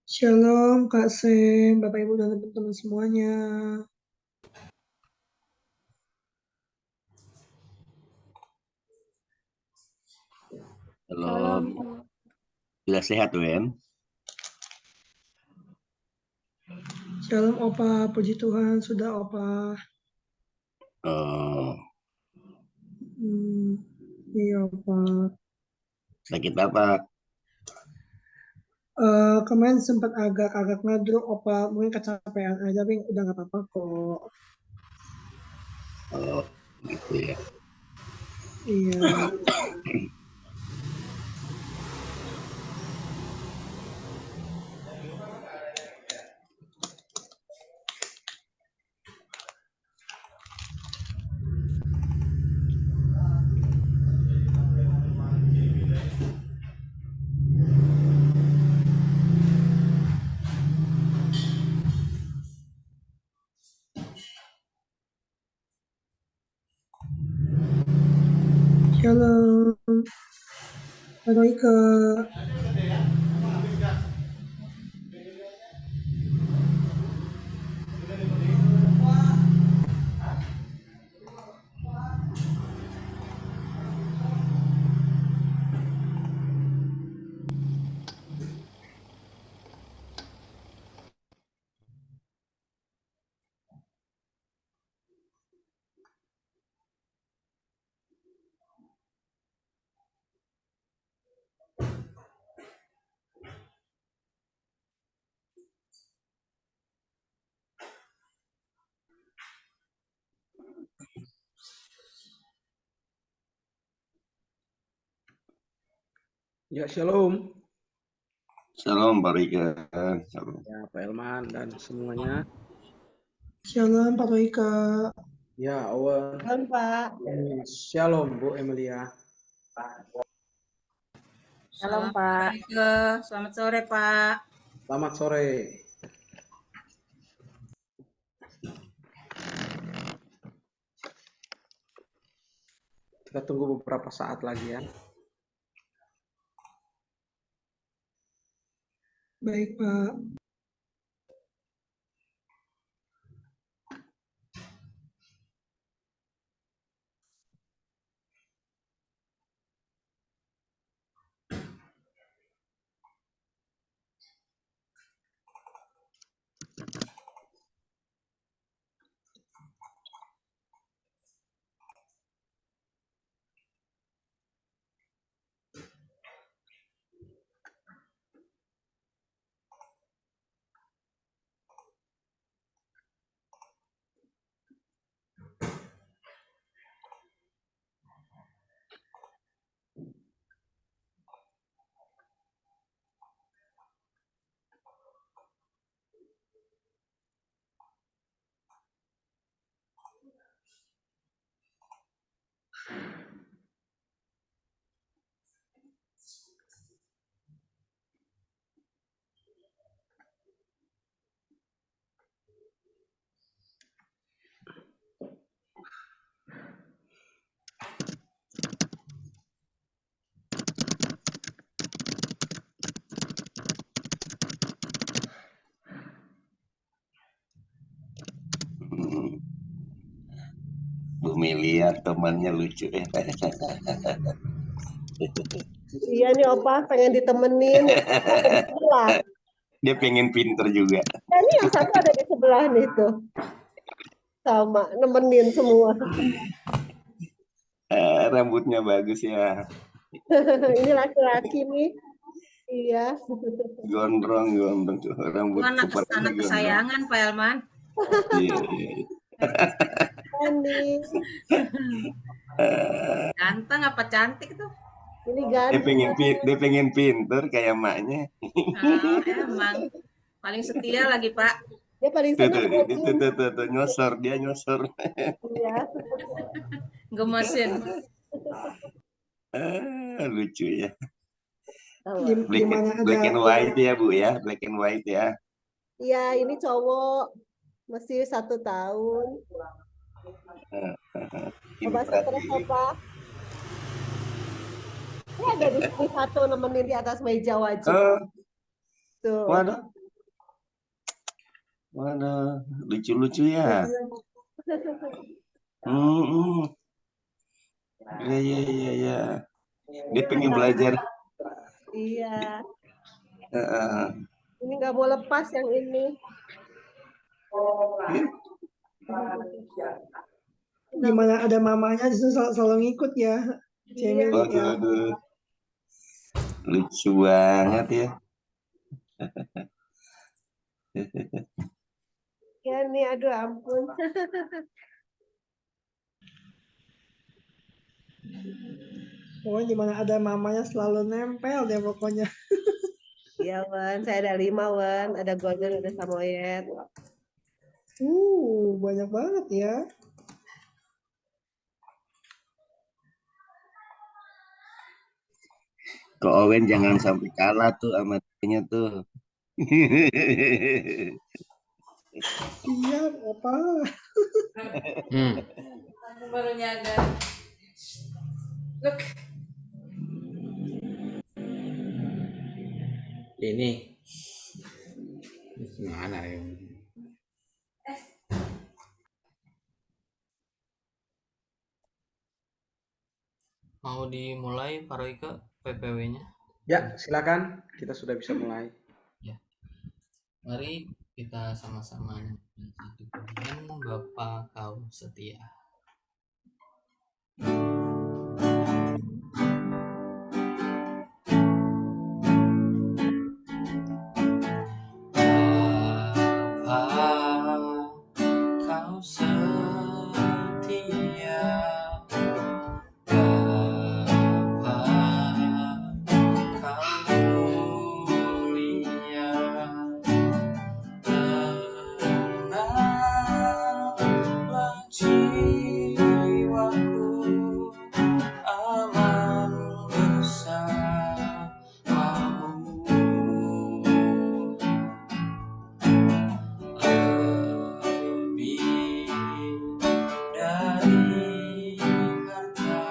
Shalom Kak Sem, Bapak Ibu dan teman-teman semuanya. Halo, Salam. sudah sehat, Wen? Shalom Opa, puji Tuhan sudah Opa. Oh, Iya Opa. sakit apa? Kemarin sempat agak ngedrop Opa, mungkin kecapean aja, tapi udah nggak apa-apa kok. Oh, gitu ya. Iya. Shalom. Halo Ike. Ya, shalom. Shalom, Pak Rika. Shalom. Ya, Pak Elman dan semuanya. Shalom Pak Ike. Ya, Owen. Shalom Pak. Shalom, Bu Emilia. Shalom Pak. Selamat sore Pak. Selamat sore. Kita tunggu beberapa saat lagi ya. Baik Pak. Bu Melia temannya lucu ya. Iya nih Opa pengen ditemenin. Sebelah. Dia pengen pinter juga. Ya, ini yang satu ada di sebelah nih tuh. Sama nemenin semua. Rambutnya bagus ya. Ini laki-laki nih. Iya. Gondrong tuh. Rambut Anak kepalanya gondrong. kesayangan Pak Elman. Iya. Ini Ganteng apa cantik tuh? ini Dia ganteng. pengen pinter kayak maknya. Oh, emang paling setia lagi Pak. Dia paling senang Tuh, nyosor, dia nyosor. Iya. Gemesin. Lucu ya. Gimana Black and ada white ya Bu ya, black and white ya. Iya, ini cowok masih 1 tahun. Coba stres apa? Ini ada di sini satu nemenin di atas meja wajib. Oh, Tuh. waduh, Waduh, lucu-lucu ya. Hmm, iya, iya, iya, iya. Dia pengen belajar. Iya, Heeh. ini nggak mau lepas yang ini. Di mana ada mamanya di situ selalu ngikut ya. Cemil Waduh, ya. waduh. Lucu banget ya. Ya nih, aduh ampun. Pokoknya di mana ada mamanya selalu nempel deh pokoknya. Iya, Wan. Saya ada 5, Wan. Ada golden, ada samoyed. Banyak banget ya. Ko Owen jangan sampai kalah tuh sama dia tuh. Iya, apa? Aku baru nyadar. Look. Ini gimana ya? Mau dimulai Pak Royke PPW-nya? Ya, silakan. Kita sudah bisa mulai. Ya. Mari kita sama-sama nyanyi dengan Bapa Kau Setia. Bapa Kau setia, Bapa Kau mulia, tenanglah jiwaku, aman bersamamu. Lebih dari harta,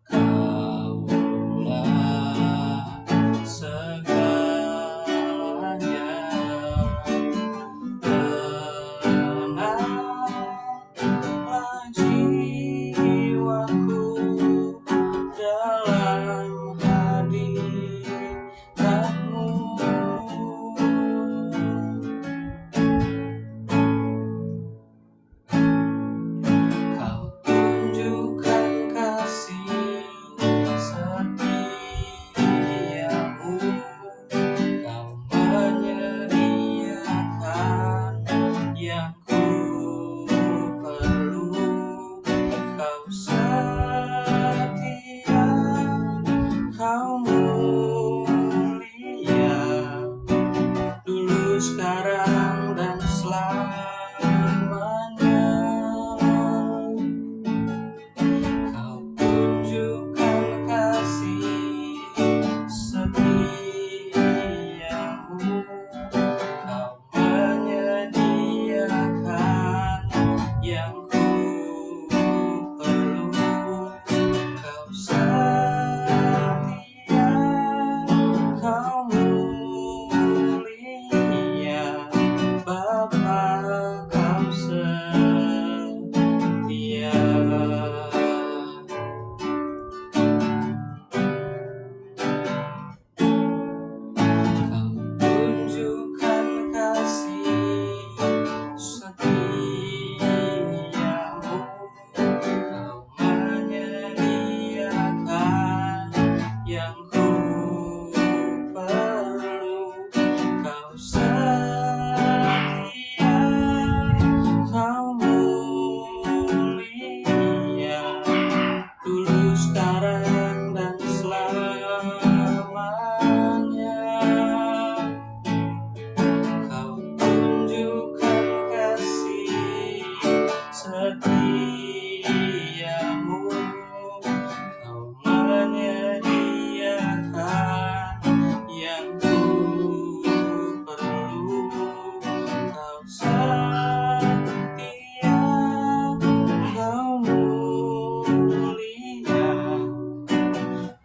Kaulah segalanya. Tenanglah jiwaku dalam hadirat-Mu. Kau tunjukkan kasih setiamu, Kau menyediakan yang ku perlu. Kau setia, Kau mulia, dulu, sekarang, dan selamanya. Kau tunjukkan kasih setiamu, Kau menyediakan yang ku perlu. Kau setia, Kau mulia, Bapa Kau setia. Kau tunjukkan kasih setiamu, Kau menyediakan yang ku perlu. Kau setia, Kau mulia, dulu, sekarang, dan selamanya. Kau tunjukkan kasih setiamu, Kau menyediakan yang ku perlu. Kau setia, Kau mulia,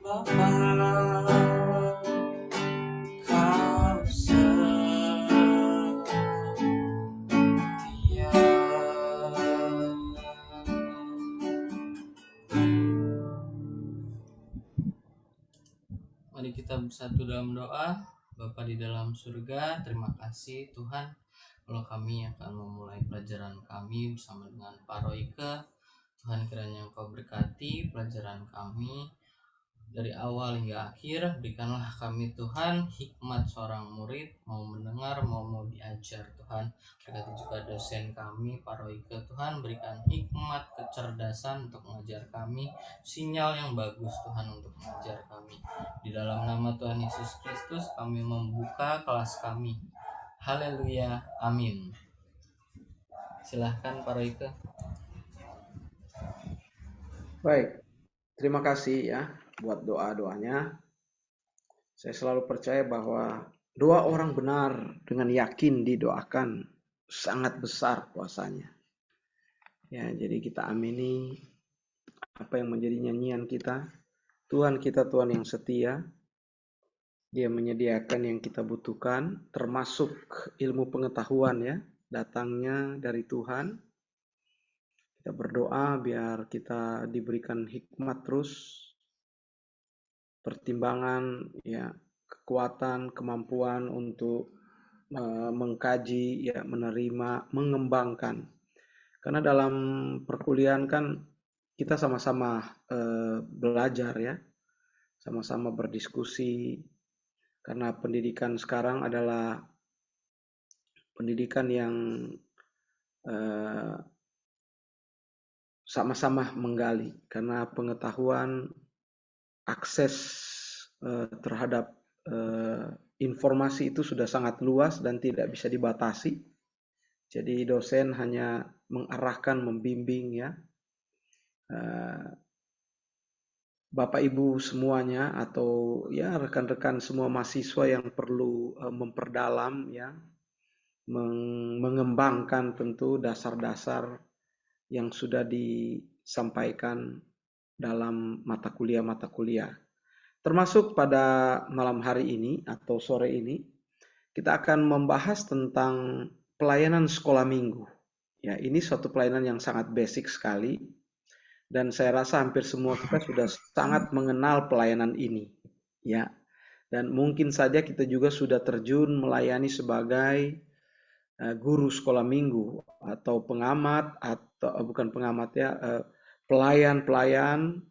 Bapa Kau setia. Mari kita bersatu dalam doa. Bapa di dalam surga, terima kasih Tuhan kalau kami akan memulai pelajaran kami bersama dengan Pak Royke. Tuhan kiranya Engkau berkati pelajaran kami dari awal hingga akhir. Berikanlah kami Tuhan hikmat seorang murid, mau mendengar mau diajar Tuhan. Berkati juga dosen kami Pak Royke Tuhan, berikan hikmat kecerdasan untuk mengajar kami, sinyal yang bagus Tuhan untuk mengajar kami. Di dalam nama Tuhan Yesus Kristus kami membuka kelas kami. Haleluya, amin. Silahkan Pak Royke. Baik, terima kasih ya buat doa-doanya. Saya selalu percaya bahwa doa orang benar dengan yakin didoakan sangat besar kuasanya. Ya, jadi kita amini apa yang menjadi nyanyian kita. Tuhan kita Tuhan yang setia. Dia menyediakan yang kita butuhkan, termasuk ilmu pengetahuan ya, datangnya dari Tuhan. Kita berdoa biar kita diberikan hikmat terus, pertimbangan, ya, kekuatan, kemampuan untuk mengkaji, ya, menerima, mengembangkan. Karena dalam perkuliahan kan kita sama-sama belajar ya, sama-sama berdiskusi. Karena pendidikan sekarang adalah pendidikan yang sama-sama menggali, karena pengetahuan, akses terhadap informasi itu sudah sangat luas dan tidak bisa dibatasi. Jadi dosen hanya mengarahkan, membimbing ya. Bapak Ibu semuanya atau ya rekan-rekan semua mahasiswa yang perlu memperdalam ya, mengembangkan tentu dasar-dasar yang sudah disampaikan dalam mata kuliah. Termasuk pada malam hari ini atau sore ini, kita akan membahas tentang pelayanan sekolah minggu. Ya, ini suatu pelayanan yang sangat basic sekali. Dan saya rasa hampir semua kita sudah sangat mengenal pelayanan ini. Ya, dan mungkin saja kita juga sudah terjun melayani sebagai guru sekolah minggu atau pengamat atau bukan pengamat ya, pelayan-pelayan.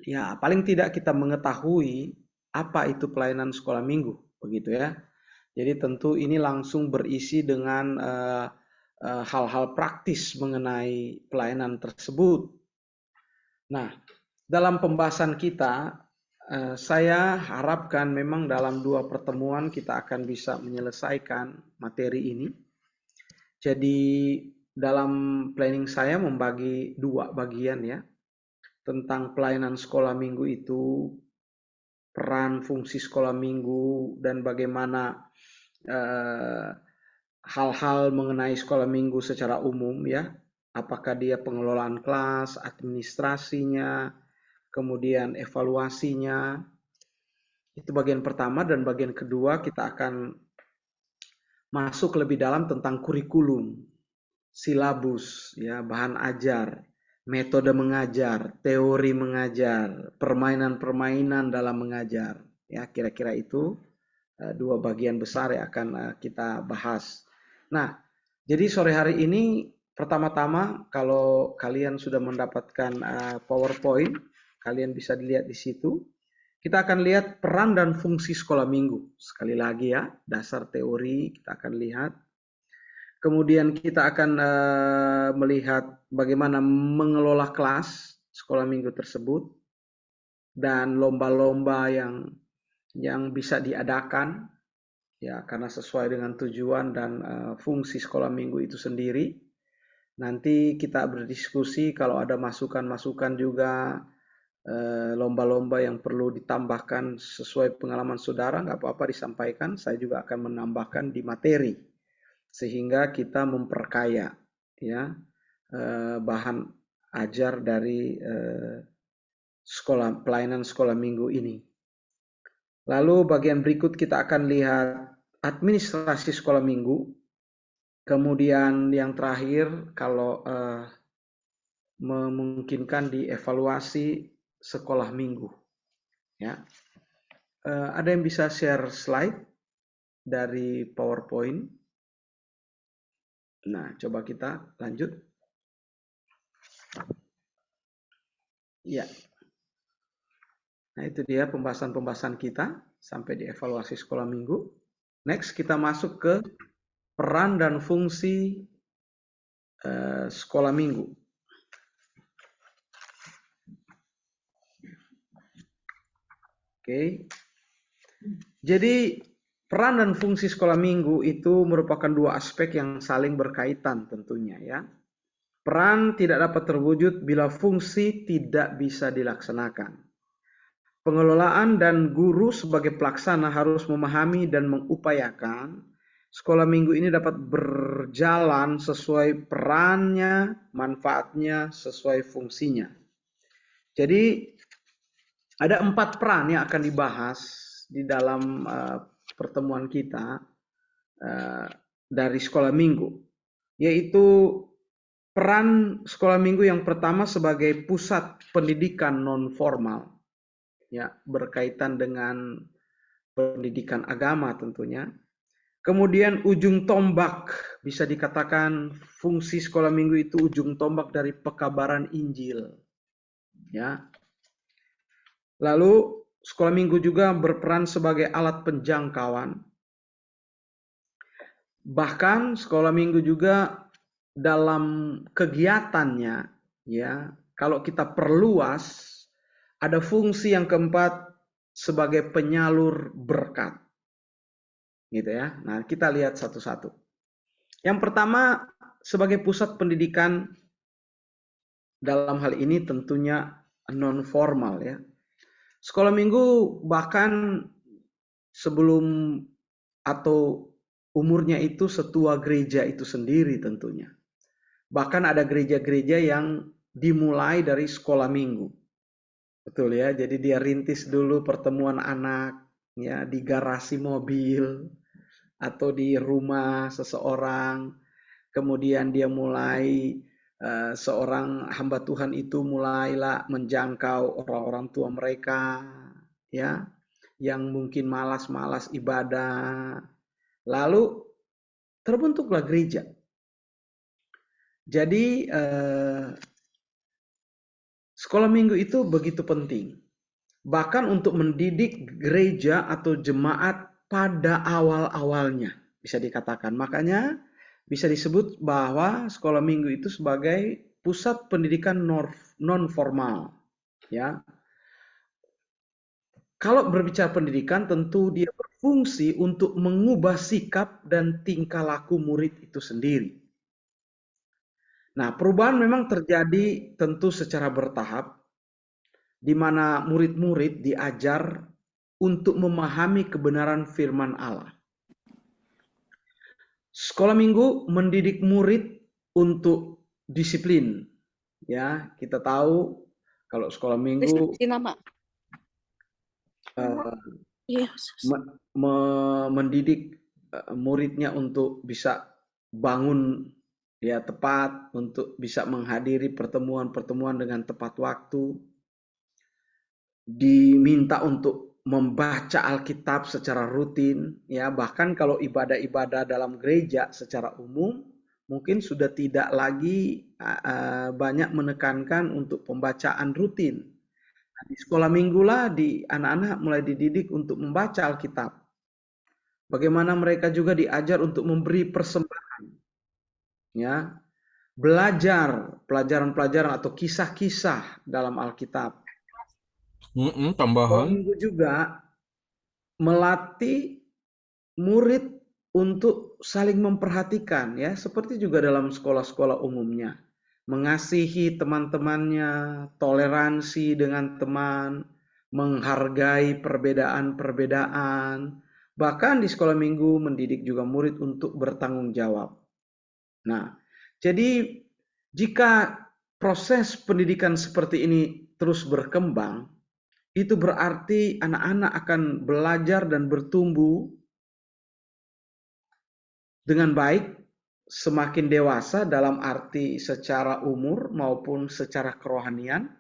Ya, paling tidak kita mengetahui apa itu pelayanan sekolah minggu, begitu ya. Jadi tentu ini langsung berisi dengan hal-hal praktis mengenai pelayanan tersebut. Nah, dalam pembahasan kita, saya harapkan memang dalam 2 pertemuan kita akan bisa menyelesaikan materi ini. Jadi dalam planning saya membagi 2 bagian ya, tentang pelayanan sekolah minggu itu, peran fungsi sekolah minggu, dan bagaimana hal-hal mengenai sekolah minggu secara umum ya. Apakah dia pengelolaan kelas, administrasinya, kemudian evaluasinya. Itu bagian pertama, dan bagian kedua kita akan masuk lebih dalam tentang kurikulum, silabus, ya, bahan ajar, metode mengajar, teori mengajar, permainan-permainan dalam mengajar. Ya, kira-kira itu 2 bagian besar yang akan kita bahas. Nah, jadi sore hari ini pertama-tama kalau kalian sudah mendapatkan PowerPoint, kalian bisa dilihat di situ. Kita akan lihat peran dan fungsi sekolah minggu. Sekali lagi ya, dasar teori kita akan lihat. Kemudian kita akan melihat bagaimana mengelola kelas sekolah minggu tersebut dan lomba-lomba yang bisa diadakan ya, karena sesuai dengan tujuan dan fungsi sekolah minggu itu sendiri. Nanti kita berdiskusi kalau ada masukan-masukan juga, lomba-lomba yang perlu ditambahkan sesuai pengalaman saudara, nggak apa-apa disampaikan. Saya juga akan menambahkan di materi sehingga kita memperkaya ya bahan ajar dari pelayanan sekolah minggu ini. Lalu bagian berikut kita akan lihat administrasi sekolah minggu. Kemudian yang terakhir, kalau memungkinkan, dievaluasi sekolah minggu. Ya. Ada yang bisa share slide dari PowerPoint? Nah, coba kita lanjut. Ya. Nah, itu dia pembahasan-pembahasan kita sampai di evaluasi sekolah minggu. Next, kita masuk ke peran dan fungsi sekolah minggu. Oke. Jadi, peran dan fungsi sekolah minggu itu merupakan dua aspek yang saling berkaitan tentunya ya. Peran tidak dapat terwujud bila fungsi tidak bisa dilaksanakan. Pengelolaan dan guru sebagai pelaksana harus memahami dan mengupayakan sekolah minggu ini dapat berjalan sesuai perannya, manfaatnya, sesuai fungsinya. Jadi ada 4 peran yang akan dibahas di dalam pertemuan kita dari sekolah minggu, yaitu peran sekolah minggu yang pertama sebagai pusat pendidikan non formal. Ya, berkaitan dengan pendidikan agama tentunya. Kemudian ujung tombak, bisa dikatakan fungsi sekolah minggu itu ujung tombak dari pekabaran Injil. Ya. Lalu sekolah minggu juga berperan sebagai alat penjangkauan. Bahkan sekolah minggu juga dalam kegiatannya, ya, kalau kita perluas, ada fungsi yang keempat sebagai penyalur berkat. Gitu ya. Nah, kita lihat satu-satu. Yang pertama, sebagai pusat pendidikan dalam hal ini tentunya non formal ya. Sekolah minggu bahkan sebelum atau umurnya itu setua gereja itu sendiri tentunya. Bahkan ada gereja-gereja yang dimulai dari sekolah minggu. Betul ya, jadi dia rintis dulu pertemuan anak ya di garasi mobil atau di rumah seseorang. Kemudian dia mulai seorang hamba Tuhan itu mulailah menjangkau orang-orang tua mereka ya yang mungkin malas-malas ibadah. Lalu terbentuklah gereja. Jadi sekolah minggu itu begitu penting. Bahkan untuk mendidik gereja atau jemaat pada awal-awalnya, bisa dikatakan. Makanya bisa disebut bahwa sekolah minggu itu sebagai pusat pendidikan non formal. Ya. Kalau berbicara pendidikan, tentu dia berfungsi untuk mengubah sikap dan tingkah laku murid itu sendiri. Nah, perubahan memang terjadi tentu secara bertahap, di mana murid-murid diajar untuk memahami kebenaran firman Allah. Sekolah minggu mendidik murid untuk disiplin. Ya, kita tahu kalau sekolah minggu mendidik muridnya untuk bisa bangun ya tepat, untuk bisa menghadiri pertemuan-pertemuan dengan tepat waktu, diminta untuk membaca Alkitab secara rutin, ya bahkan kalau ibadah-ibadah dalam gereja secara umum mungkin sudah tidak lagi banyak menekankan untuk pembacaan rutin. Di sekolah minggu lah di anak-anak mulai dididik untuk membaca Alkitab. Bagaimana mereka juga diajar untuk memberi persembahan. Ya, belajar pelajaran-pelajaran atau kisah-kisah dalam Alkitab. Tambahan. Minggu juga melatih murid untuk saling memperhatikan ya, seperti juga dalam sekolah-sekolah umumnya. Mengasihi teman-temannya, toleransi dengan teman, menghargai perbedaan-perbedaan. Bahkan di sekolah minggu mendidik juga murid untuk bertanggung jawab. Nah, jadi jika proses pendidikan seperti ini terus berkembang, itu berarti anak-anak akan belajar dan bertumbuh dengan baik semakin dewasa dalam arti secara umur maupun secara kerohanian.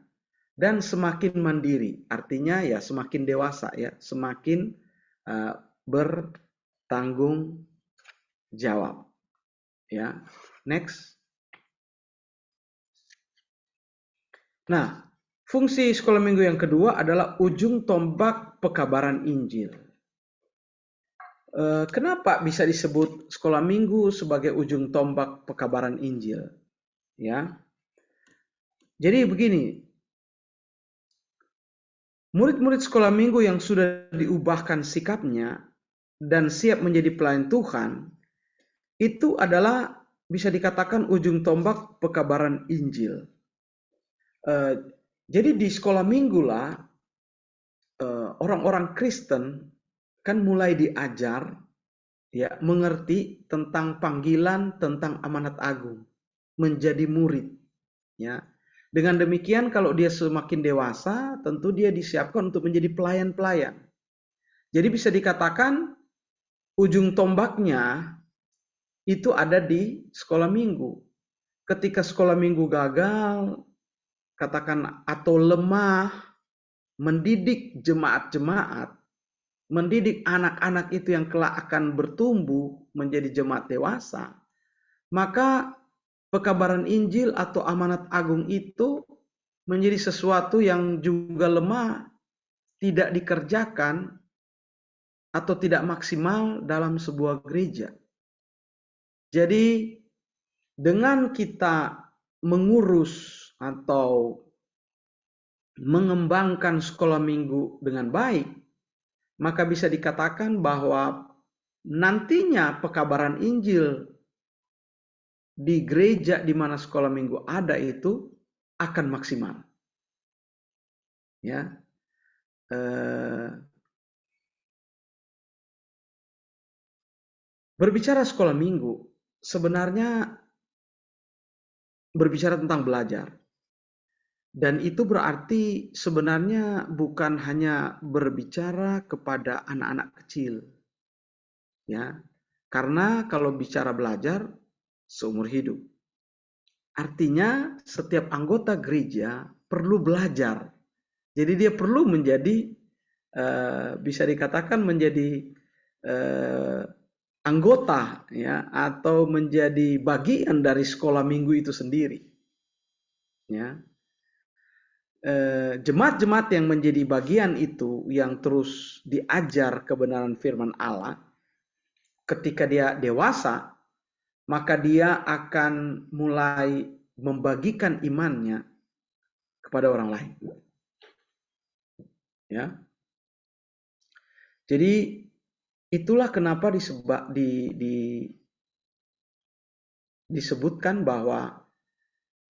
dan semakin mandiri. Artinya ya semakin dewasa ya, semakin bertanggung jawab. Ya, next. Nah, fungsi sekolah minggu yang kedua adalah ujung tombak pekabaran Injil. Kenapa bisa disebut sekolah minggu sebagai ujung tombak pekabaran Injil? Ya, jadi begini, murid-murid sekolah minggu yang sudah diubahkan sikapnya dan siap menjadi pelayan Tuhan, itu adalah bisa dikatakan ujung tombak pekabaran Injil. Jadi di sekolah minggu lah orang-orang Kristen kan mulai diajar ya mengerti tentang panggilan, tentang amanat agung, menjadi murid. Ya, dengan demikian kalau dia semakin dewasa, tentu dia disiapkan untuk menjadi pelayan-pelayan. Jadi bisa dikatakan ujung tombaknya itu ada di sekolah minggu. Ketika sekolah minggu gagal, katakan atau lemah, mendidik jemaat-jemaat, mendidik anak-anak itu yang kelak akan bertumbuh menjadi jemaat dewasa, maka pekabaran Injil atau amanat agung itu menjadi sesuatu yang juga lemah, tidak dikerjakan atau tidak maksimal dalam sebuah gereja. Jadi dengan kita mengurus atau mengembangkan sekolah minggu dengan baik, maka bisa dikatakan bahwa nantinya pekabaran Injil di gereja di mana sekolah minggu ada itu akan maksimal. Ya, berbicara sekolah minggu sebenarnya berbicara tentang belajar. Dan itu berarti sebenarnya bukan hanya berbicara kepada anak-anak kecil. Ya. Karena kalau bicara belajar seumur hidup. Artinya setiap anggota gereja perlu belajar. Jadi dia perlu menjadi bisa dikatakan menjadi anggota ya atau menjadi bagian dari sekolah minggu itu sendiri. Ya. Jemaat-jemaat yang menjadi bagian itu yang terus diajar kebenaran firman Allah, ketika dia dewasa, maka dia akan mulai membagikan imannya kepada orang lain. Ya. Jadi itulah kenapa disebutkan bahwa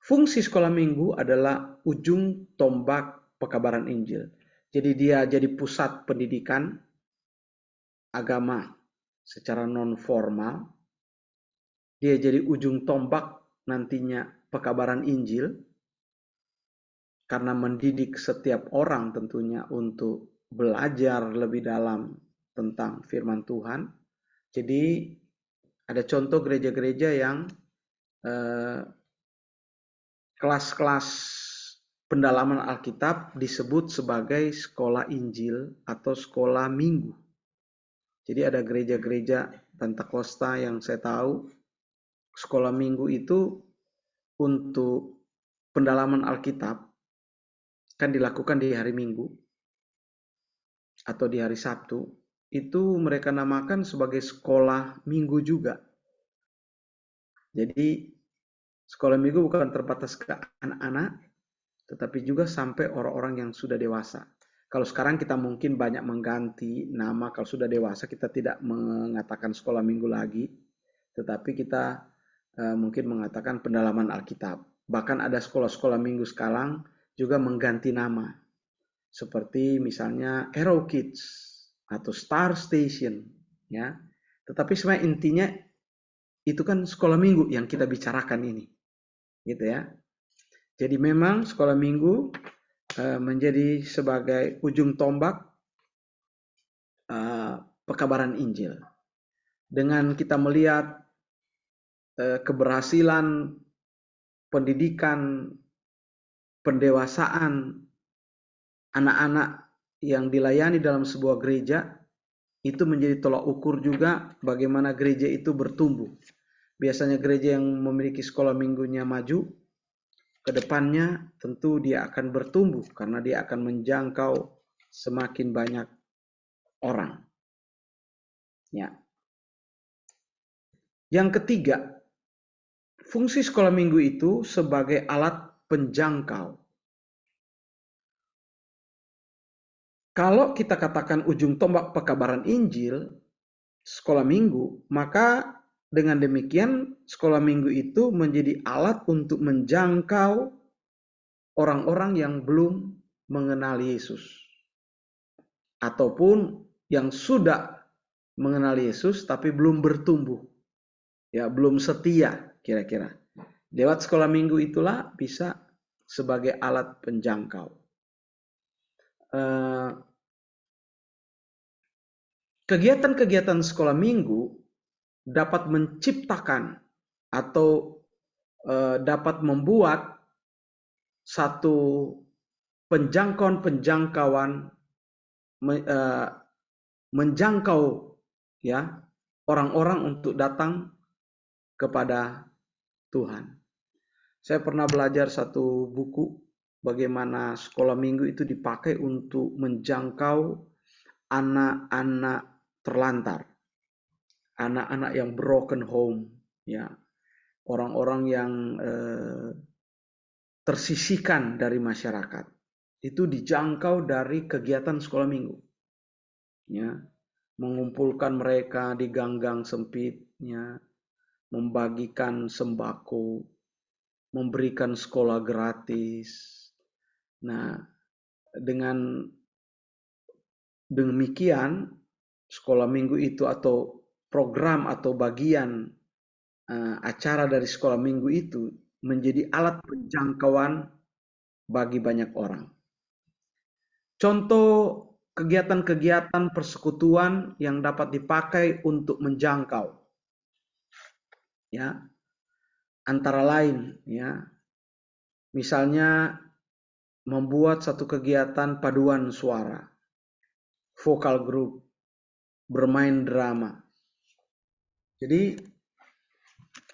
fungsi sekolah minggu adalah ujung tombak pekabaran Injil. Jadi dia jadi pusat pendidikan agama secara non formal. Dia jadi ujung tombak nantinya pekabaran Injil. Karena mendidik setiap orang tentunya untuk belajar lebih dalam tentang firman Tuhan. Jadi ada contoh gereja-gereja yang kelas-kelas pendalaman Alkitab disebut sebagai sekolah Injil atau sekolah minggu. Jadi ada gereja-gereja Pentakosta yang saya tahu, sekolah minggu itu untuk pendalaman Alkitab kan dilakukan di hari Minggu atau di hari Sabtu. Itu mereka namakan sebagai sekolah minggu juga. Jadi sekolah minggu bukan terbatas ke anak-anak, tetapi juga sampai orang-orang yang sudah dewasa. Kalau sekarang kita mungkin banyak mengganti nama, kalau sudah dewasa kita tidak mengatakan sekolah minggu lagi, tetapi kita mungkin mengatakan pendalaman Alkitab. Bahkan ada sekolah-sekolah minggu sekarang juga mengganti nama. Seperti misalnya Arrow Kids atau Star Station. Ya. Tetapi sebenarnya intinya itu kan sekolah minggu yang kita bicarakan ini. Gitu ya. Jadi memang sekolah minggu menjadi sebagai ujung tombak pekabaran Injil. Dengan kita melihat keberhasilan pendidikan pendewasaan anak-anak yang dilayani dalam sebuah gereja itu menjadi tolak ukur juga bagaimana gereja itu bertumbuh. Biasanya gereja yang memiliki sekolah minggunya maju, ke depannya tentu dia akan bertumbuh karena dia akan menjangkau semakin banyak orang. Ya. Yang ketiga, fungsi sekolah minggu itu sebagai alat penjangkau. Kalau kita katakan ujung tombak pekabaran Injil, sekolah minggu, maka dengan demikian sekolah minggu itu menjadi alat untuk menjangkau orang-orang yang belum mengenal Yesus. Ataupun yang sudah mengenal Yesus tapi belum bertumbuh. Ya, belum setia kira-kira. Lewat sekolah minggu itulah bisa sebagai alat penjangkau. Kegiatan-kegiatan sekolah minggu dapat menciptakan atau dapat membuat satu penjangkauan menjangkau ya orang-orang untuk datang kepada Tuhan. Saya pernah belajar satu buku bagaimana sekolah minggu itu dipakai untuk menjangkau anak-anak terlantar, anak-anak yang broken home, ya, orang-orang yang tersisihkan dari masyarakat. Itu dijangkau dari kegiatan sekolah minggu, ya, mengumpulkan mereka di gang-gang sempit, ya, membagikan sembako, memberikan sekolah gratis. Nah, dengan demikian sekolah minggu itu atau program atau bagian acara dari sekolah minggu itu menjadi alat penjangkauan bagi banyak orang. Contoh kegiatan-kegiatan persekutuan yang dapat dipakai untuk menjangkau, ya, antara lain, ya, misalnya membuat satu kegiatan paduan suara, vokal group, bermain drama. Jadi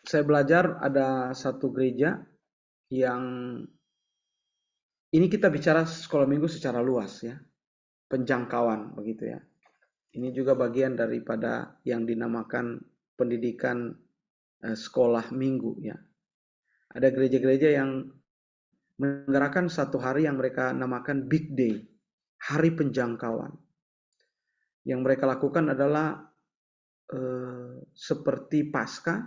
saya belajar ada satu gereja yang ini kita bicara sekolah minggu secara luas, ya, penjangkauan begitu, ya. Ini juga bagian daripada yang dinamakan pendidikan sekolah minggu, ya. Ada gereja-gereja yang menggerakkan satu hari yang mereka namakan Big Day, hari penjangkauan. Yang mereka lakukan adalah seperti Paskah,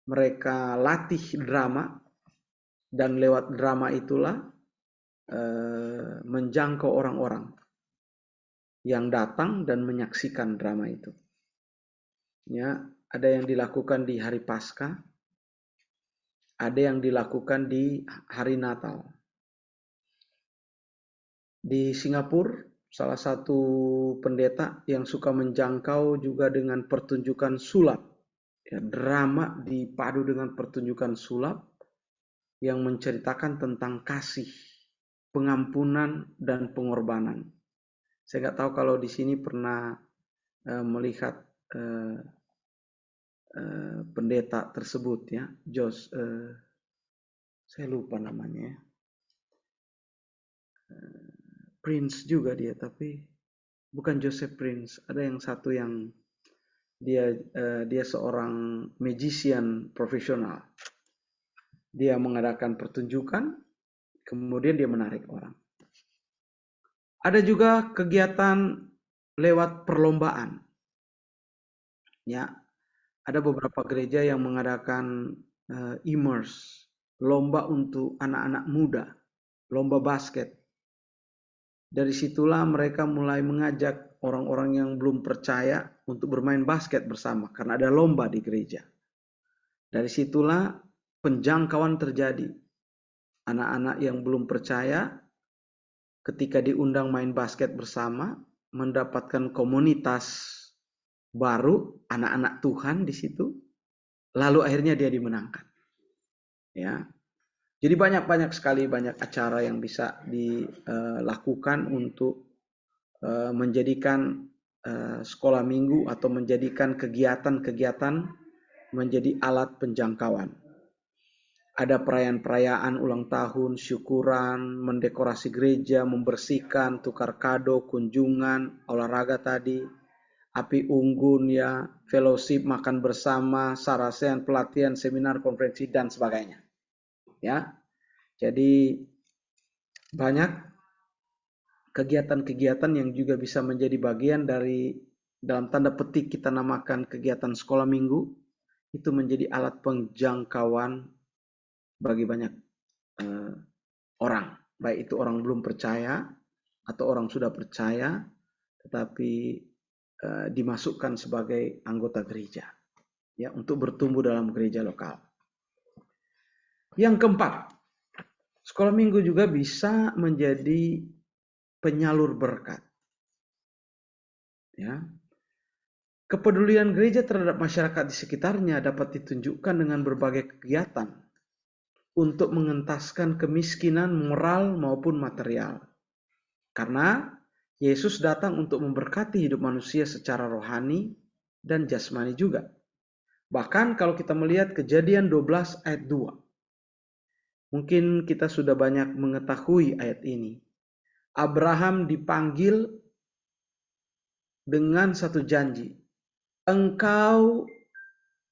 mereka latih drama dan lewat drama itulah menjangkau orang-orang yang datang dan menyaksikan drama itu. Ya, ada yang dilakukan di hari Paskah, ada yang dilakukan di hari Natal. Di Singapura, salah satu pendeta yang suka menjangkau juga dengan pertunjukan sulap. Ya, drama dipadu dengan pertunjukan sulap yang menceritakan tentang kasih, pengampunan, dan pengorbanan. Saya nggak tahu kalau di sini pernah melihat pendeta tersebut, ya, saya lupa namanya, Prince juga dia, tapi bukan Joseph Prince. Ada yang satu yang dia seorang magician profesional. Dia mengadakan pertunjukan, kemudian dia menarik orang. Ada juga kegiatan lewat perlombaan. Ya, ada beberapa gereja yang mengadakan immerse, lomba untuk anak-anak muda, lomba basket. Dari situlah mereka mulai mengajak orang-orang yang belum percaya untuk bermain basket bersama karena ada lomba di gereja. Dari situlah penjangkauan terjadi. Anak-anak yang belum percaya ketika diundang main basket bersama mendapatkan komunitas baru, anak-anak Tuhan di situ, lalu akhirnya dia dimenangkan. Ya. Jadi banyak sekali banyak acara yang bisa dilakukan untuk menjadikan sekolah minggu atau menjadikan kegiatan-kegiatan menjadi alat penjangkauan. Ada perayaan-perayaan ulang tahun, syukuran, mendekorasi gereja, membersihkan, tukar kado, kunjungan, olahraga tadi, api unggun ya, fellowship, makan bersama, sarasehan, pelatihan, seminar, konferensi dan sebagainya. Ya. Jadi banyak kegiatan-kegiatan yang juga bisa menjadi bagian dari dalam tanda petik kita namakan kegiatan sekolah minggu, itu menjadi alat penjangkauan bagi banyak orang, baik itu orang belum percaya atau orang sudah percaya, tetapi dimasukkan sebagai anggota gereja, ya, untuk bertumbuh dalam gereja lokal. Yang keempat, sekolah minggu juga bisa menjadi penyalur berkat. Ya. Kepedulian gereja terhadap masyarakat di sekitarnya dapat ditunjukkan dengan berbagai kegiatan untuk mengentaskan kemiskinan moral maupun material. Karena Yesus datang untuk memberkati hidup manusia secara rohani dan jasmani juga. Bahkan kalau kita melihat Kejadian 12 ayat 2. Mungkin kita sudah banyak mengetahui ayat ini. Abraham dipanggil dengan satu janji.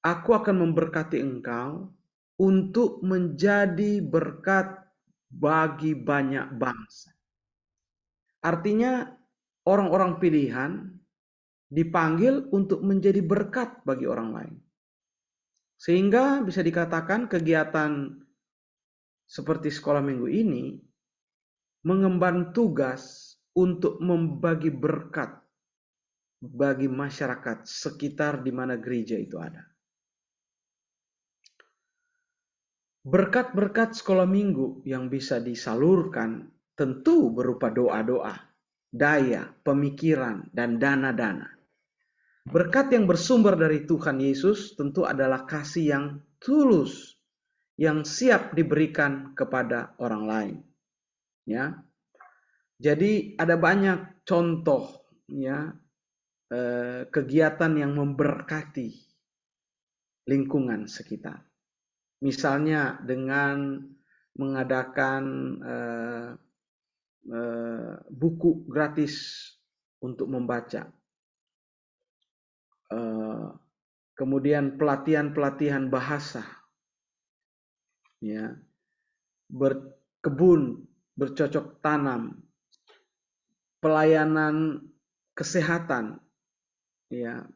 Aku akan memberkati engkau untuk menjadi berkat bagi banyak bangsa. Artinya orang-orang pilihan dipanggil untuk menjadi berkat bagi orang lain. Sehingga bisa dikatakan kegiatan seperti sekolah minggu ini mengemban tugas untuk membagi berkat bagi masyarakat sekitar di mana gereja itu ada. Berkat-berkat sekolah minggu yang bisa disalurkan tentu berupa doa-doa, daya, pemikiran, dan dana-dana. Berkat yang bersumber dari Tuhan Yesus tentu adalah kasih yang tulus, yang siap diberikan kepada orang lain. Ya, jadi ada banyak contoh ya kegiatan yang memberkati lingkungan sekitar. Misalnya dengan mengadakan buku gratis untuk membaca. Kemudian pelatihan-pelatihan bahasa. Ya. Berkebun, bercocok tanam. Pelayanan kesehatan. Ya.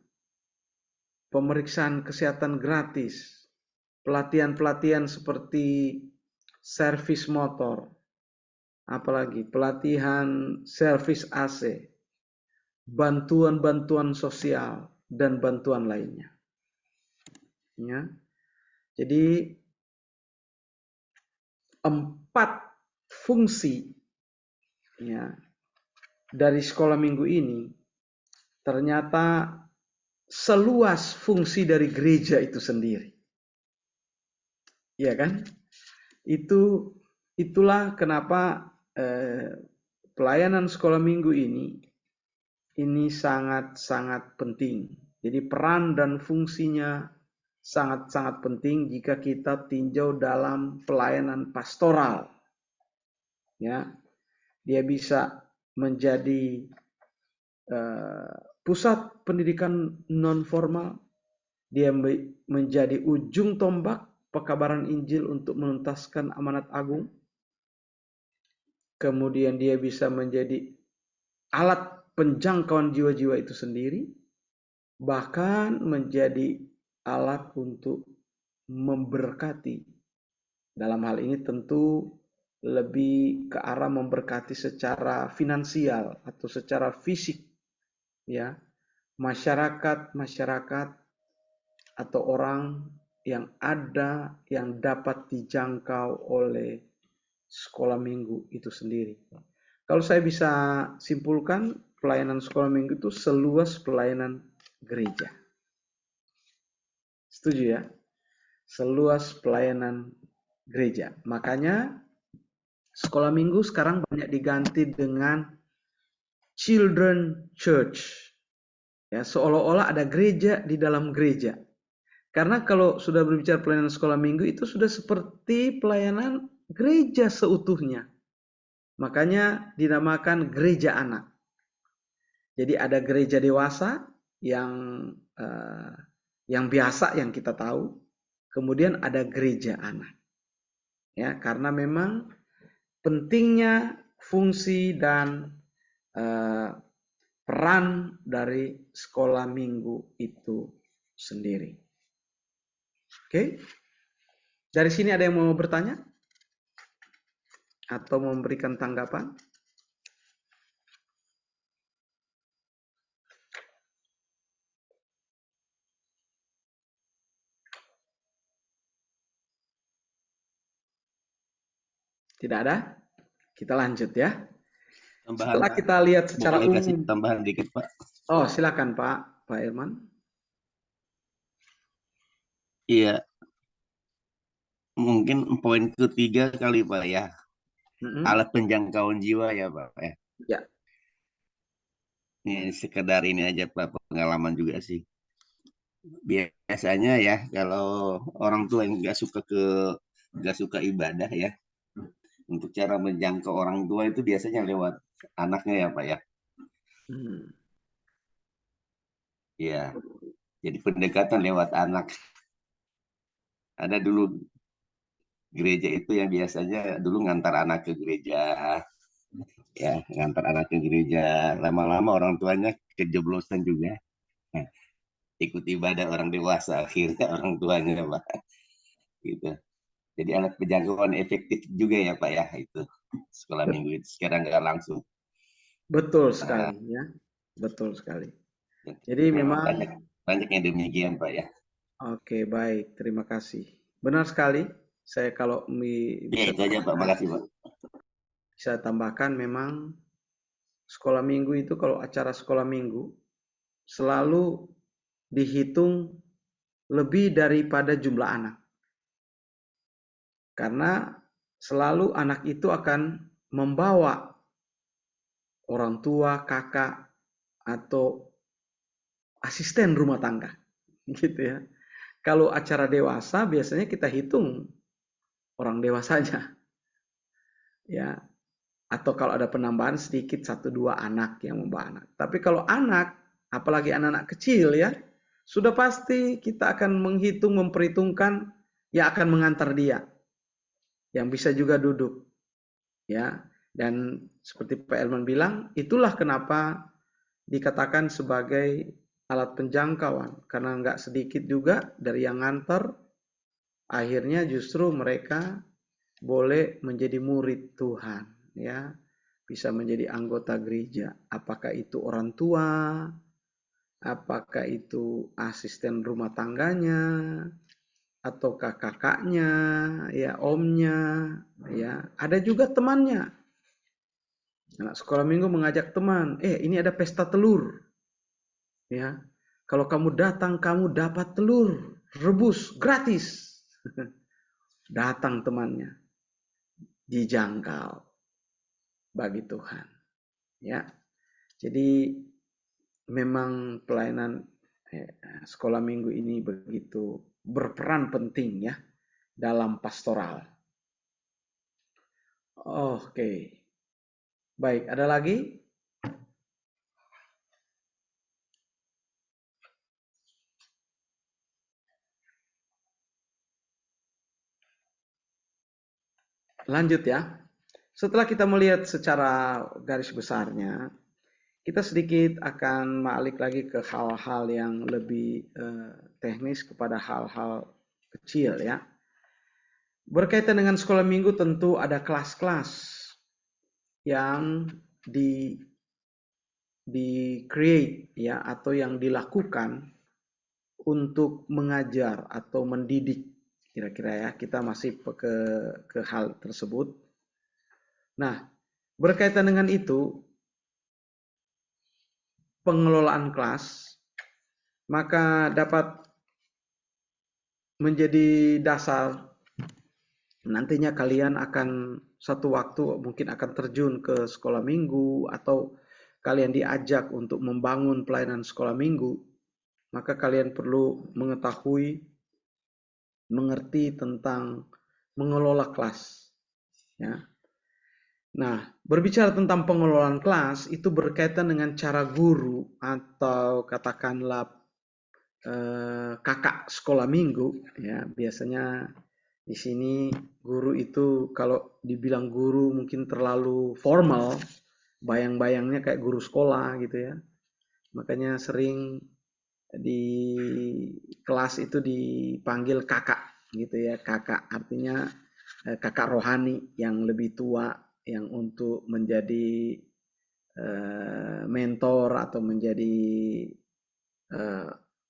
Pemeriksaan kesehatan gratis. Pelatihan-pelatihan seperti servis motor, apalagi pelatihan servis AC, bantuan-bantuan sosial, dan bantuan lainnya. Ya. Jadi 4 fungsi ya, dari sekolah minggu ini ternyata seluas fungsi dari gereja itu sendiri. Ya kan? Itulah kenapa pelayanan sekolah minggu ini sangat-sangat penting. Jadi peran dan fungsinya sangat-sangat penting jika kita tinjau dalam pelayanan pastoral. Ya, dia bisa menjadi pusat pendidikan non formal. Dia menjadi ujung tombak pekabaran Injil untuk menuntaskan amanat agung. Kemudian dia bisa menjadi alat penjangkauan jiwa-jiwa itu sendiri. Bahkan menjadi alat untuk memberkati. Dalam hal ini tentu lebih ke arah memberkati secara finansial atau secara fisik. Ya, masyarakat atau orang yang ada yang dapat dijangkau oleh sekolah minggu itu sendiri. Kalau saya bisa simpulkan, pelayanan sekolah minggu itu seluas pelayanan gereja. Setuju ya? Seluas pelayanan gereja. Makanya sekolah minggu sekarang banyak diganti dengan children church. Ya, seolah-olah ada gereja di dalam gereja. Karena kalau sudah berbicara pelayanan sekolah minggu itu sudah seperti pelayanan gereja seutuhnya. Makanya dinamakan gereja anak. Jadi ada gereja dewasa yang biasa yang kita tahu. Kemudian ada gereja anak. Ya, karena memang pentingnya fungsi dan peran dari sekolah minggu itu sendiri. Oke? Dari sini ada yang mau bertanya? Atau memberikan tanggapan? Tidak ada? Kita lanjut ya. Tambahan, Setelah Pak. kita lihat secara Boleh kasih umum. tambahan dikit, Pak? Oh, silakan Pak Irman. Iya, mungkin poin ketiga kali, Pak ya. Alat penjangkauan jiwa ya, Pak ya. Ya. Ini sekedar ini aja, Pak, pengalaman juga sih. Biasanya ya kalau orang tua yang nggak suka ibadah ya, untuk cara menjangkau orang tua itu biasanya lewat anaknya ya, Pak ya. Ya, jadi pendekatan lewat anak. Ada dulu gereja itu yang biasanya dulu ngantar anak ke gereja, ya ngantar anak ke gereja. Lama-lama orang tuanya kejeblosan juga. Nah, ikut ibadah orang dewasa akhirnya orang tuanya, Pak. Gitu. Jadi alat penjangkauan efektif juga ya, Pak ya, itu sekolah minggu itu sekarang nggak langsung. Betul sekali ya. Betul sekali. Jadi memang banyak yang demikian, Pak ya. Oke, baik. Terima kasih. Benar sekali. Saya kalau Ya, itu aja, Pak. Makasih, Pak. Bisa tambahkan memang sekolah minggu itu kalau acara sekolah minggu selalu dihitung lebih daripada jumlah anak. Karena selalu anak itu akan membawa orang tua, kakak, atau asisten rumah tangga. Gitu ya. Kalau acara dewasa biasanya kita hitung orang dewasanya. Ya. Atau kalau ada penambahan sedikit 1-2 anak yang membawa anak. Tapi kalau anak, apalagi anak-anak kecil ya, sudah pasti kita akan menghitung, memperhitungkan yang akan mengantar dia. Yang bisa juga duduk. Ya. Dan seperti Pak Elman bilang, itulah kenapa dikatakan sebagai alat penjangkauan. Karena nggak sedikit juga dari yang ngantar, akhirnya justru mereka boleh menjadi murid Tuhan. Ya, bisa menjadi anggota gereja. Apakah itu orang tua, apakah itu asisten rumah tangganya, ataukah kakaknya, ya omnya, ya ada juga temannya. Anak sekolah minggu mengajak teman, ini ada pesta telur, ya. Kalau kamu datang, kamu dapat telur rebus gratis. Datang temannya, dijangkau bagi Tuhan. Ya, jadi memang pelayanan sekolah minggu ini begitu berperan penting ya dalam pastoral. Oke, baik. Ada lagi? Lanjut ya. Setelah kita melihat secara garis besarnya, kita sedikit akan balik lagi ke hal-hal yang lebih teknis kepada hal-hal kecil ya. Berkaitan dengan sekolah minggu tentu ada kelas-kelas yang di-create ya atau yang dilakukan untuk mengajar atau mendidik kira-kira ya. Kita masih ke hal tersebut. Nah, berkaitan dengan itu pengelolaan kelas maka dapat menjadi dasar nantinya kalian akan satu waktu mungkin akan terjun ke sekolah minggu atau kalian diajak untuk membangun pelayanan sekolah minggu, maka kalian perlu mengetahui, mengerti tentang mengelola kelas. Ya. Nah, berbicara tentang pengelolaan kelas itu berkaitan dengan cara guru atau katakanlah kakak sekolah minggu. Ya, biasanya di sini guru itu kalau dibilang guru mungkin terlalu formal, bayang-bayangnya kayak guru sekolah gitu ya. Makanya sering di kelas itu dipanggil kakak gitu ya. Kakak artinya kakak rohani yang lebih tua, yang untuk menjadi mentor atau menjadi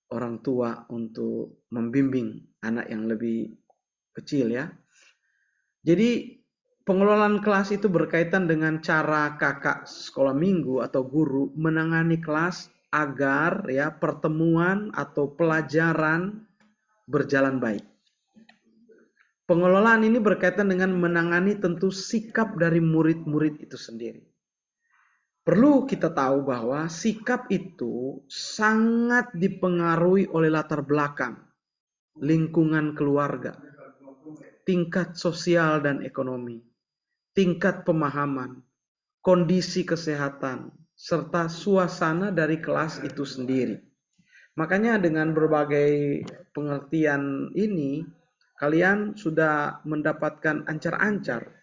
orang tua untuk membimbing anak yang lebih kecil ya. Jadi pengelolaan kelas itu berkaitan dengan cara kakak sekolah minggu atau guru menangani kelas agar ya pertemuan atau pelajaran berjalan baik. Pengelolaan ini berkaitan dengan menangani tentu sikap dari murid-murid itu sendiri. Perlu kita tahu bahwa sikap itu sangat dipengaruhi oleh latar belakang, lingkungan keluarga, tingkat sosial dan ekonomi, tingkat pemahaman, kondisi kesehatan, serta suasana dari kelas itu sendiri. Makanya dengan berbagai pengertian ini, kalian sudah mendapatkan ancar-ancar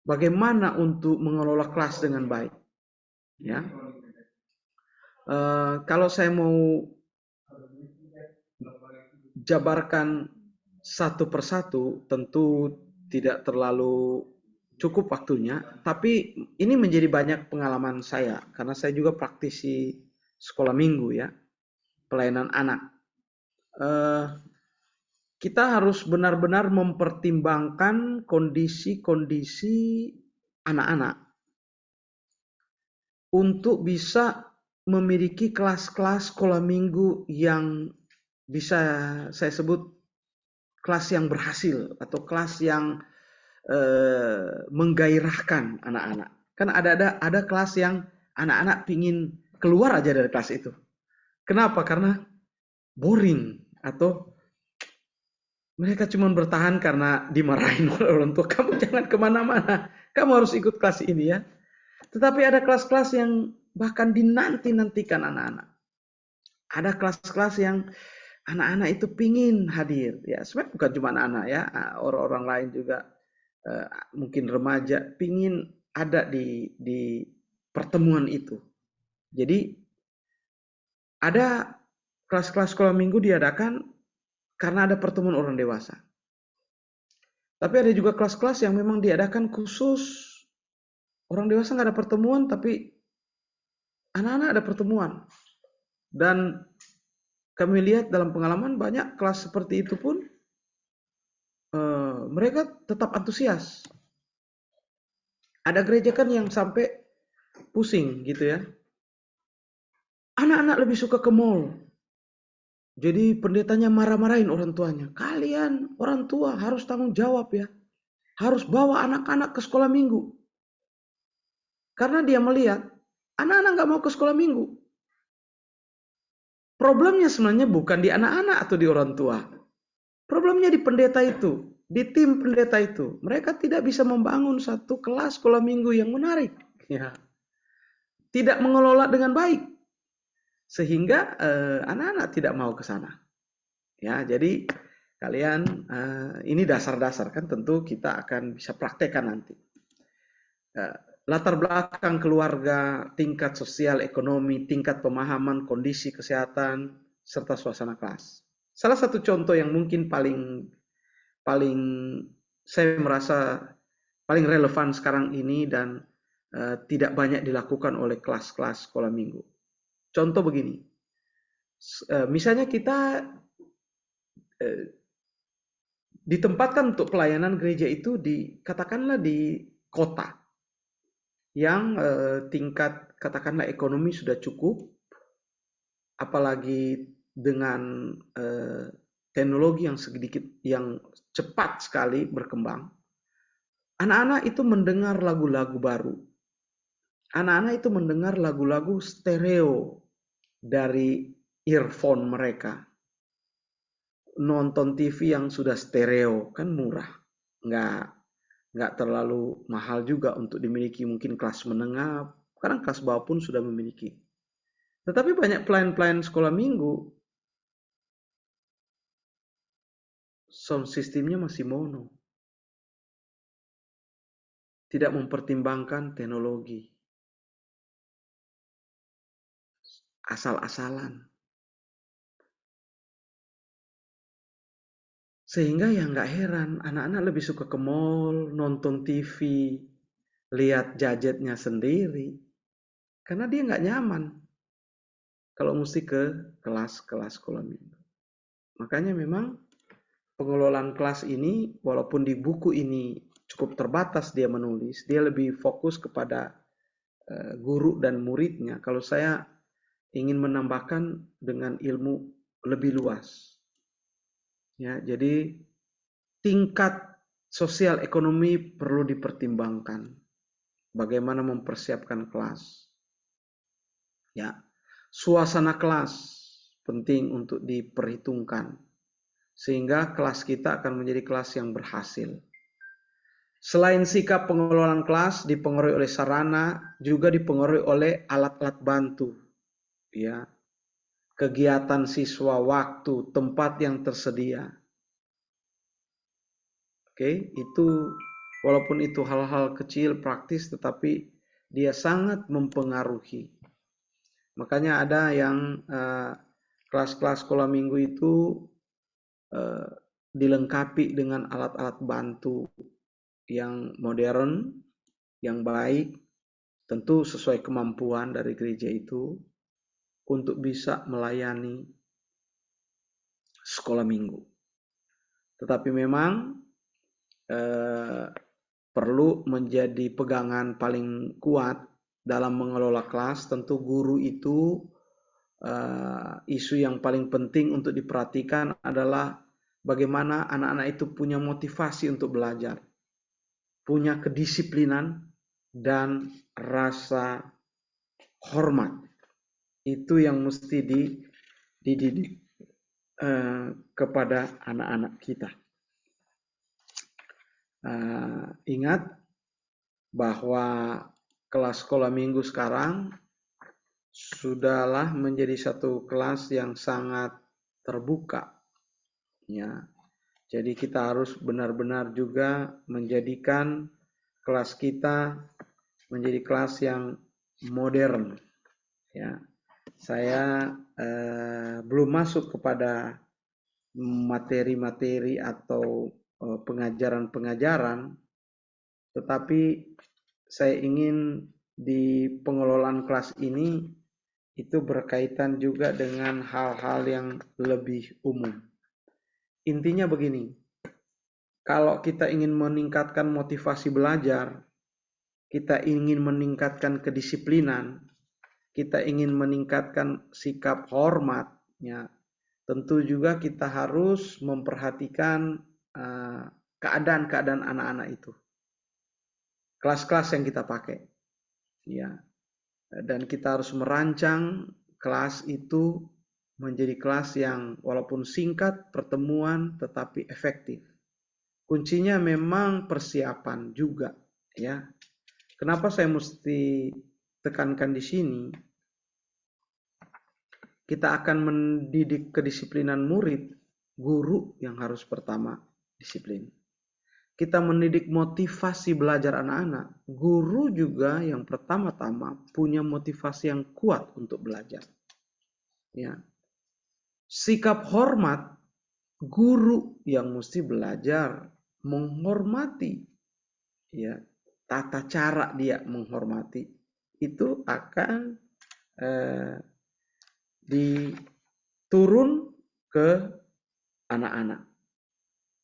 bagaimana untuk mengelola kelas dengan baik. Ya, kalau saya mau jabarkan satu persatu, tentu tidak terlalu cukup waktunya, tapi ini menjadi banyak pengalaman saya karena saya juga praktisi sekolah minggu ya, pelayanan anak. Kita harus benar-benar mempertimbangkan kondisi-kondisi anak-anak untuk bisa memiliki kelas-kelas sekolah minggu yang bisa saya sebut kelas yang berhasil atau kelas yang menggairahkan anak-anak. Kan ada kelas yang anak-anak pingin keluar aja dari kelas itu. Kenapa? Karena boring atau mereka cuma bertahan karena dimarahin oleh orang tua. Kamu jangan kemana-mana, kamu harus ikut kelas ini ya. Tetapi ada kelas-kelas yang bahkan dinanti-nantikan anak-anak. Ada kelas-kelas yang anak-anak itu pingin hadir. Ya, sebenarnya bukan cuma anak-anak ya, orang-orang lain juga mungkin remaja pingin ada di pertemuan itu. Jadi ada kelas-kelas sekolah minggu diadakan karena ada pertemuan orang dewasa. Tapi ada juga kelas-kelas yang memang diadakan khusus orang dewasa nggak ada pertemuan, tapi anak-anak ada pertemuan. Dan kami lihat dalam pengalaman banyak kelas seperti itu pun mereka tetap antusias. Ada gereja kan yang sampai pusing gitu ya. Anak-anak lebih suka ke mall. Jadi pendetanya marah-marahin orang tuanya. Kalian orang tua harus tanggung jawab ya. Harus bawa anak-anak ke sekolah minggu. Karena dia melihat anak-anak nggak mau ke sekolah minggu. Problemnya sebenarnya bukan di anak-anak atau di orang tua. Problemnya di pendeta itu, di tim pendeta itu. Mereka tidak bisa membangun satu kelas sekolah minggu yang menarik. Ya. Tidak mengelola dengan baik. Sehingga anak-anak tidak mau ke sana. Ya, jadi kalian ini dasar-dasar kan tentu kita akan bisa praktekkan nanti. Latar belakang keluarga, tingkat sosial, ekonomi, tingkat pemahaman, kondisi kesehatan, serta suasana kelas. Salah satu contoh yang mungkin paling saya merasa paling relevan sekarang ini dan tidak banyak dilakukan oleh kelas-kelas sekolah minggu. Contoh begini, misalnya kita ditempatkan untuk pelayanan gereja itu katakanlah di kota yang tingkat katakanlah ekonomi sudah cukup, apalagi dengan teknologi yang cepat sekali berkembang. Anak-anak itu mendengar lagu-lagu baru. Anak-anak itu mendengar lagu-lagu stereo dari earphone mereka. Nonton TV yang sudah stereo kan murah, nggak terlalu mahal juga untuk dimiliki. Mungkin kelas menengah, kadang kelas bawah pun sudah memiliki. Tetapi banyak pelayan-pelayan sekolah minggu sound systemnya masih mono, tidak mempertimbangkan teknologi, asal-asalan. Sehingga ya nggak heran, anak-anak lebih suka ke mall, nonton TV, lihat gadgetnya sendiri, karena dia nggak nyaman kalau mesti ke kelas-kelas sekolah minggu. Makanya memang pengelolaan kelas ini, walaupun di buku ini cukup terbatas dia menulis, dia lebih fokus kepada guru dan muridnya. Kalau saya ingin menambahkan dengan ilmu lebih luas. Ya, jadi tingkat sosial ekonomi perlu dipertimbangkan. Bagaimana mempersiapkan kelas. Ya, suasana kelas penting untuk diperhitungkan. Sehingga kelas kita akan menjadi kelas yang berhasil. Selain sikap pengelolaan kelas dipengaruhi oleh sarana, juga dipengaruhi oleh alat-alat bantu. Ya, kegiatan siswa, waktu, tempat yang tersedia. Oke, itu walaupun itu hal-hal kecil praktis, tetapi dia sangat mempengaruhi. Makanya ada yang kelas-kelas sekolah minggu itu dilengkapi dengan alat-alat bantu yang modern, yang baik, tentu sesuai kemampuan dari gereja itu untuk bisa melayani sekolah minggu. Tetapi memang perlu menjadi pegangan paling kuat dalam mengelola kelas. Tentu guru itu isu yang paling penting untuk diperhatikan adalah bagaimana anak-anak itu punya motivasi untuk belajar, punya kedisiplinan dan rasa hormat. Itu yang mesti dididik kepada anak-anak kita. Ingat bahwa kelas sekolah minggu sekarang sudahlah menjadi satu kelas yang sangat terbuka. Ya. Jadi kita harus benar-benar juga menjadikan kelas kita menjadi kelas yang modern. Ya. Saya belum masuk kepada materi-materi atau pengajaran-pengajaran, tetapi saya ingin di pengelolaan kelas ini itu berkaitan juga dengan hal-hal yang lebih umum. Intinya begini, kalau kita ingin meningkatkan motivasi belajar, kita ingin meningkatkan kedisiplinan, kita ingin meningkatkan sikap hormat, ya, tentu juga kita harus memperhatikan keadaan-keadaan anak-anak itu. Kelas-kelas yang kita pakai. Ya. Dan kita harus merancang kelas itu menjadi kelas yang walaupun singkat pertemuan tetapi efektif. Kuncinya memang persiapan juga, ya. Kenapa saya mesti tekankan di sini? Kita akan mendidik kedisiplinan murid, guru yang harus pertama disiplin. Kita mendidik motivasi belajar anak-anak, guru juga yang pertama-tama punya motivasi yang kuat untuk belajar. Ya. Sikap hormat, guru yang mesti belajar menghormati. Ya, tata cara dia menghormati itu akan diturun ke anak-anak.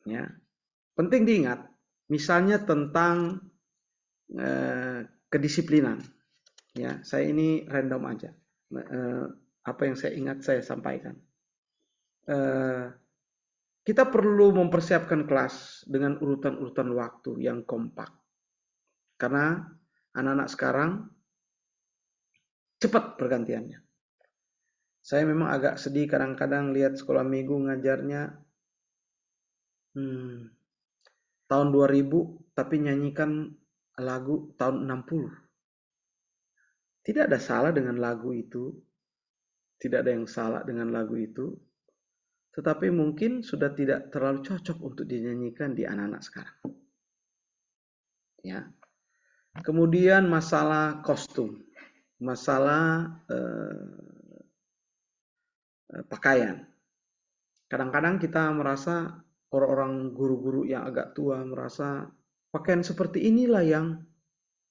Ya. Penting diingat, misalnya tentang kedisiplinan. Ya, saya ini random aja. Apa yang saya ingat saya sampaikan. Kita perlu mempersiapkan kelas dengan urutan-urutan waktu yang kompak. Karena anak-anak sekarang cepat pergantiannya. Saya memang agak sedih kadang-kadang lihat sekolah minggu ngajarnya tahun 2000 tapi nyanyikan lagu tahun 60. Tidak ada salah dengan lagu itu. Tidak ada yang salah dengan lagu itu. Tetapi mungkin sudah tidak terlalu cocok untuk dinyanyikan di anak-anak sekarang. Ya. Kemudian masalah kostum. Masalah pakaian. Kadang-kadang kita merasa orang-orang guru-guru yang agak tua merasa pakaian seperti inilah yang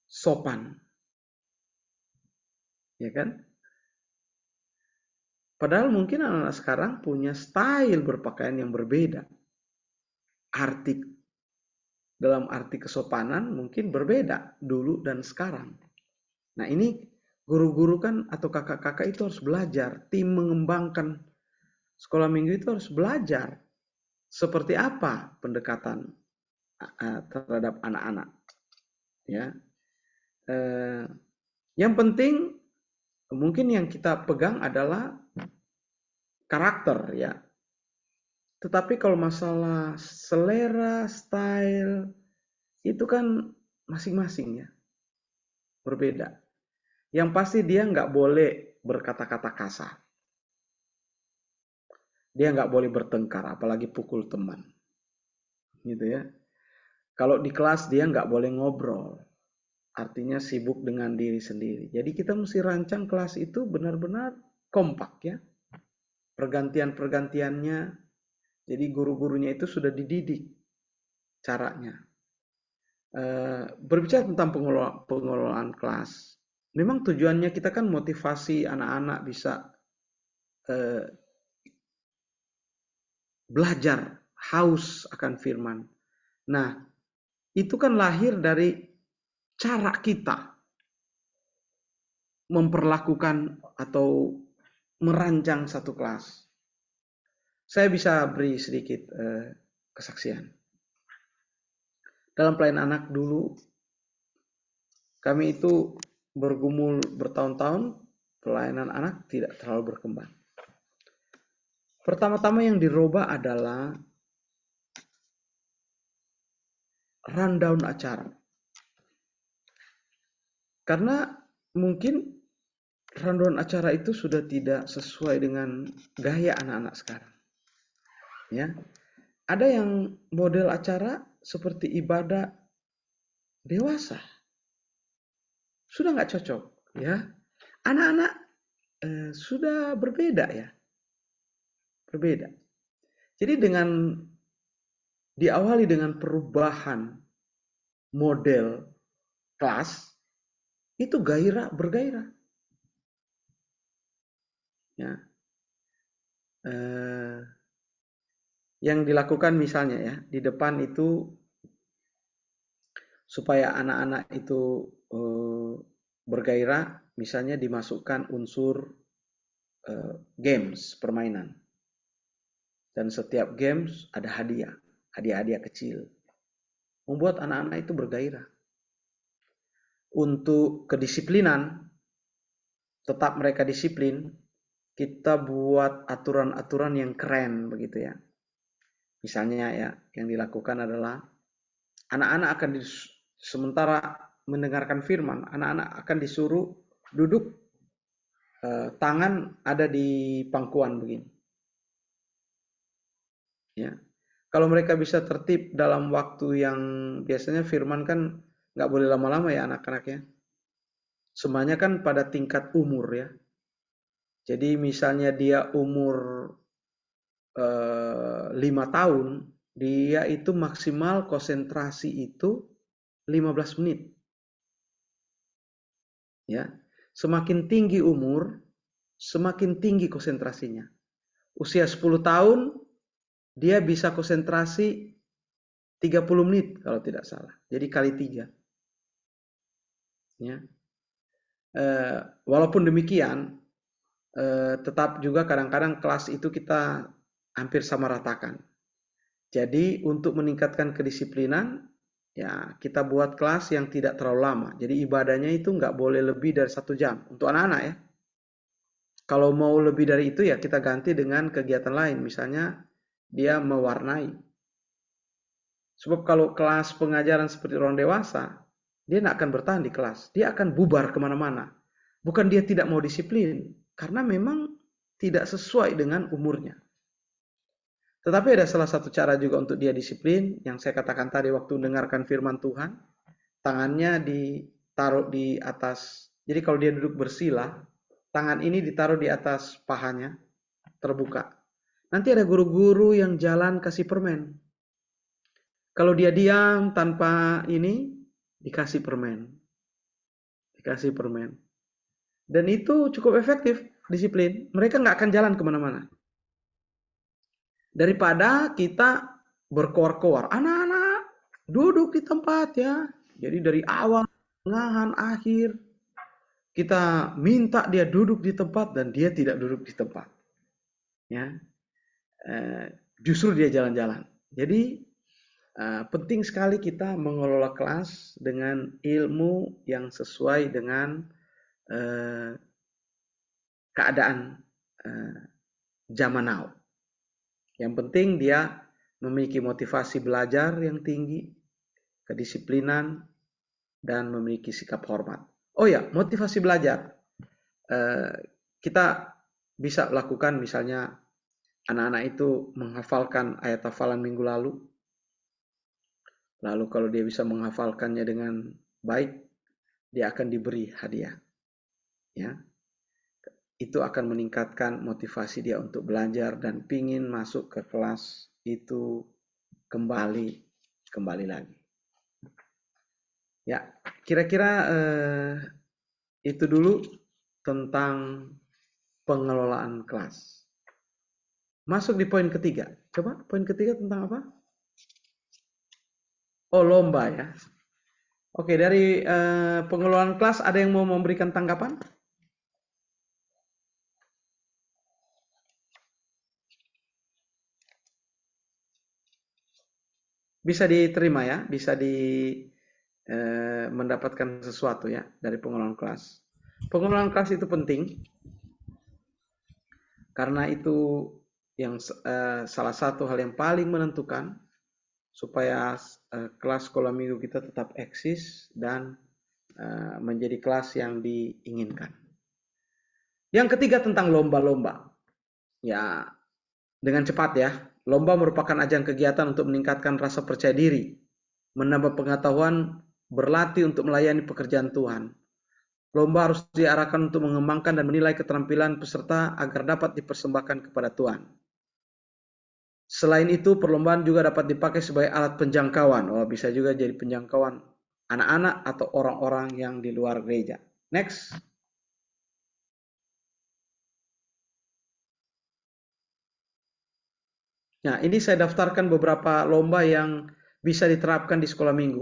sopan. Ya kan? Padahal mungkin anak-anak sekarang punya style berpakaian yang berbeda. Dalam arti kesopanan mungkin berbeda dulu dan sekarang. Nah ini guru-guru kan atau kakak-kakak itu harus belajar. Tim mengembangkan sekolah minggu itu harus belajar seperti apa pendekatan terhadap anak-anak. Ya, yang penting mungkin yang kita pegang adalah karakter ya. Tetapi kalau masalah selera, style itu kan masing-masing ya berbeda. Yang pasti dia nggak boleh berkata-kata kasar. Dia nggak boleh bertengkar, apalagi pukul teman. Gitu ya. Kalau di kelas dia nggak boleh ngobrol. Artinya sibuk dengan diri sendiri. Jadi kita mesti rancang kelas itu benar-benar kompak ya. Pergantian-pergantiannya. Jadi guru-gurunya itu sudah dididik caranya. Berbicara tentang pengelolaan kelas. Memang tujuannya kita kan motivasi anak-anak bisa belajar, haus akan firman. Nah, itu kan lahir dari cara kita memperlakukan atau merancang satu kelas. Saya bisa beri sedikit kesaksian. Dalam pelayanan anak dulu, kami itu bergumul bertahun-tahun, pelayanan anak tidak terlalu berkembang. Pertama-tama yang dirubah adalah rundown acara. Karena mungkin rundown acara itu sudah tidak sesuai dengan gaya anak-anak sekarang. Ya. Ada yang model acara seperti ibadah dewasa. Sudah nggak cocok, ya. Anak-anak sudah berbeda ya. Berbeda. Jadi diawali dengan perubahan model kelas, itu bergairah. Ya. Yang dilakukan misalnya ya, di depan itu supaya anak-anak itu bergairah, misalnya dimasukkan unsur games, permainan. Dan setiap games ada hadiah kecil. Membuat anak-anak itu bergairah. Untuk kedisiplinan, tetap mereka disiplin, kita buat aturan-aturan yang keren begitu ya. Misalnya ya, yang dilakukan adalah anak-anak akan sementara mendengarkan firman, anak-anak akan disuruh duduk, tangan ada di pangkuan begini. Ya, kalau mereka bisa tertib dalam waktu yang biasanya firman kan nggak boleh lama-lama ya anak-anaknya. Semuanya kan pada tingkat umur ya. Jadi misalnya dia umur 5 tahun, dia itu maksimal konsentrasi itu 15 menit. Ya, semakin tinggi umur, semakin tinggi konsentrasinya. Usia 10 tahun, dia bisa konsentrasi 30 menit kalau tidak salah. Jadi kali 3. Ya. Walaupun demikian, tetap juga kadang-kadang kelas itu kita hampir sama ratakan. Jadi untuk meningkatkan kedisiplinan, Ya, kita buat kelas yang tidak terlalu lama. Jadi ibadahnya itu nggak boleh lebih dari 1 jam untuk anak-anak ya. Kalau mau lebih dari itu ya kita ganti dengan kegiatan lain. Misalnya dia mewarnai. Sebab kalau kelas pengajaran seperti orang dewasa, dia nggak akan bertahan di kelas. Dia akan bubar kemana-mana. Bukan dia tidak mau disiplin, karena memang tidak sesuai dengan umurnya. Tetapi ada salah satu cara juga untuk dia disiplin, yang saya katakan tadi waktu mendengarkan firman Tuhan, tangannya ditaruh di atas, jadi kalau dia duduk bersila, tangan ini ditaruh di atas pahanya, terbuka. Nanti ada guru-guru yang jalan kasih permen. Kalau dia diam tanpa ini, dikasih permen. Dikasih permen. Dan itu cukup efektif, disiplin. Mereka nggak akan jalan kemana-mana. Daripada kita berkoar-koar. Anak-anak, duduk di tempat ya. Jadi dari awal, tengahan, akhir. Kita minta dia duduk di tempat dan dia tidak duduk di tempat. Ya, justru dia jalan-jalan. Jadi penting sekali kita mengelola kelas dengan ilmu yang sesuai dengan keadaan zaman now. Yang penting dia memiliki motivasi belajar yang tinggi, kedisiplinan, dan memiliki sikap hormat. Oh ya, motivasi belajar. Kita bisa lakukan misalnya anak-anak itu menghafalkan ayat hafalan minggu lalu. Lalu kalau dia bisa menghafalkannya dengan baik, dia akan diberi hadiah. Ya. Itu akan meningkatkan motivasi dia untuk belajar dan pingin masuk ke kelas itu kembali lagi. Ya, kira-kira itu dulu tentang pengelolaan kelas. Masuk di poin ketiga. Coba poin ketiga tentang apa? Oh, lomba ya. Oke, dari pengelolaan kelas ada yang mau memberikan tanggapan? Bisa diterima ya, bisa mendapatkan sesuatu ya dari pengelolaan kelas. Pengelolaan kelas itu penting karena itu yang salah satu hal yang paling menentukan supaya kelas sekolah minggu kita tetap eksis dan menjadi kelas yang diinginkan. Yang ketiga tentang lomba-lomba. Ya, dengan cepat ya. Lomba merupakan ajang kegiatan untuk meningkatkan rasa percaya diri, menambah pengetahuan, berlatih untuk melayani pekerjaan Tuhan. Lomba harus diarahkan untuk mengembangkan dan menilai keterampilan peserta agar dapat dipersembahkan kepada Tuhan. Selain itu, perlombaan juga dapat dipakai sebagai alat penjangkauan. Oh, bisa juga jadi penjangkauan anak-anak atau orang-orang yang di luar gereja. Next. Nah, ini saya daftarkan beberapa lomba yang bisa diterapkan di sekolah minggu.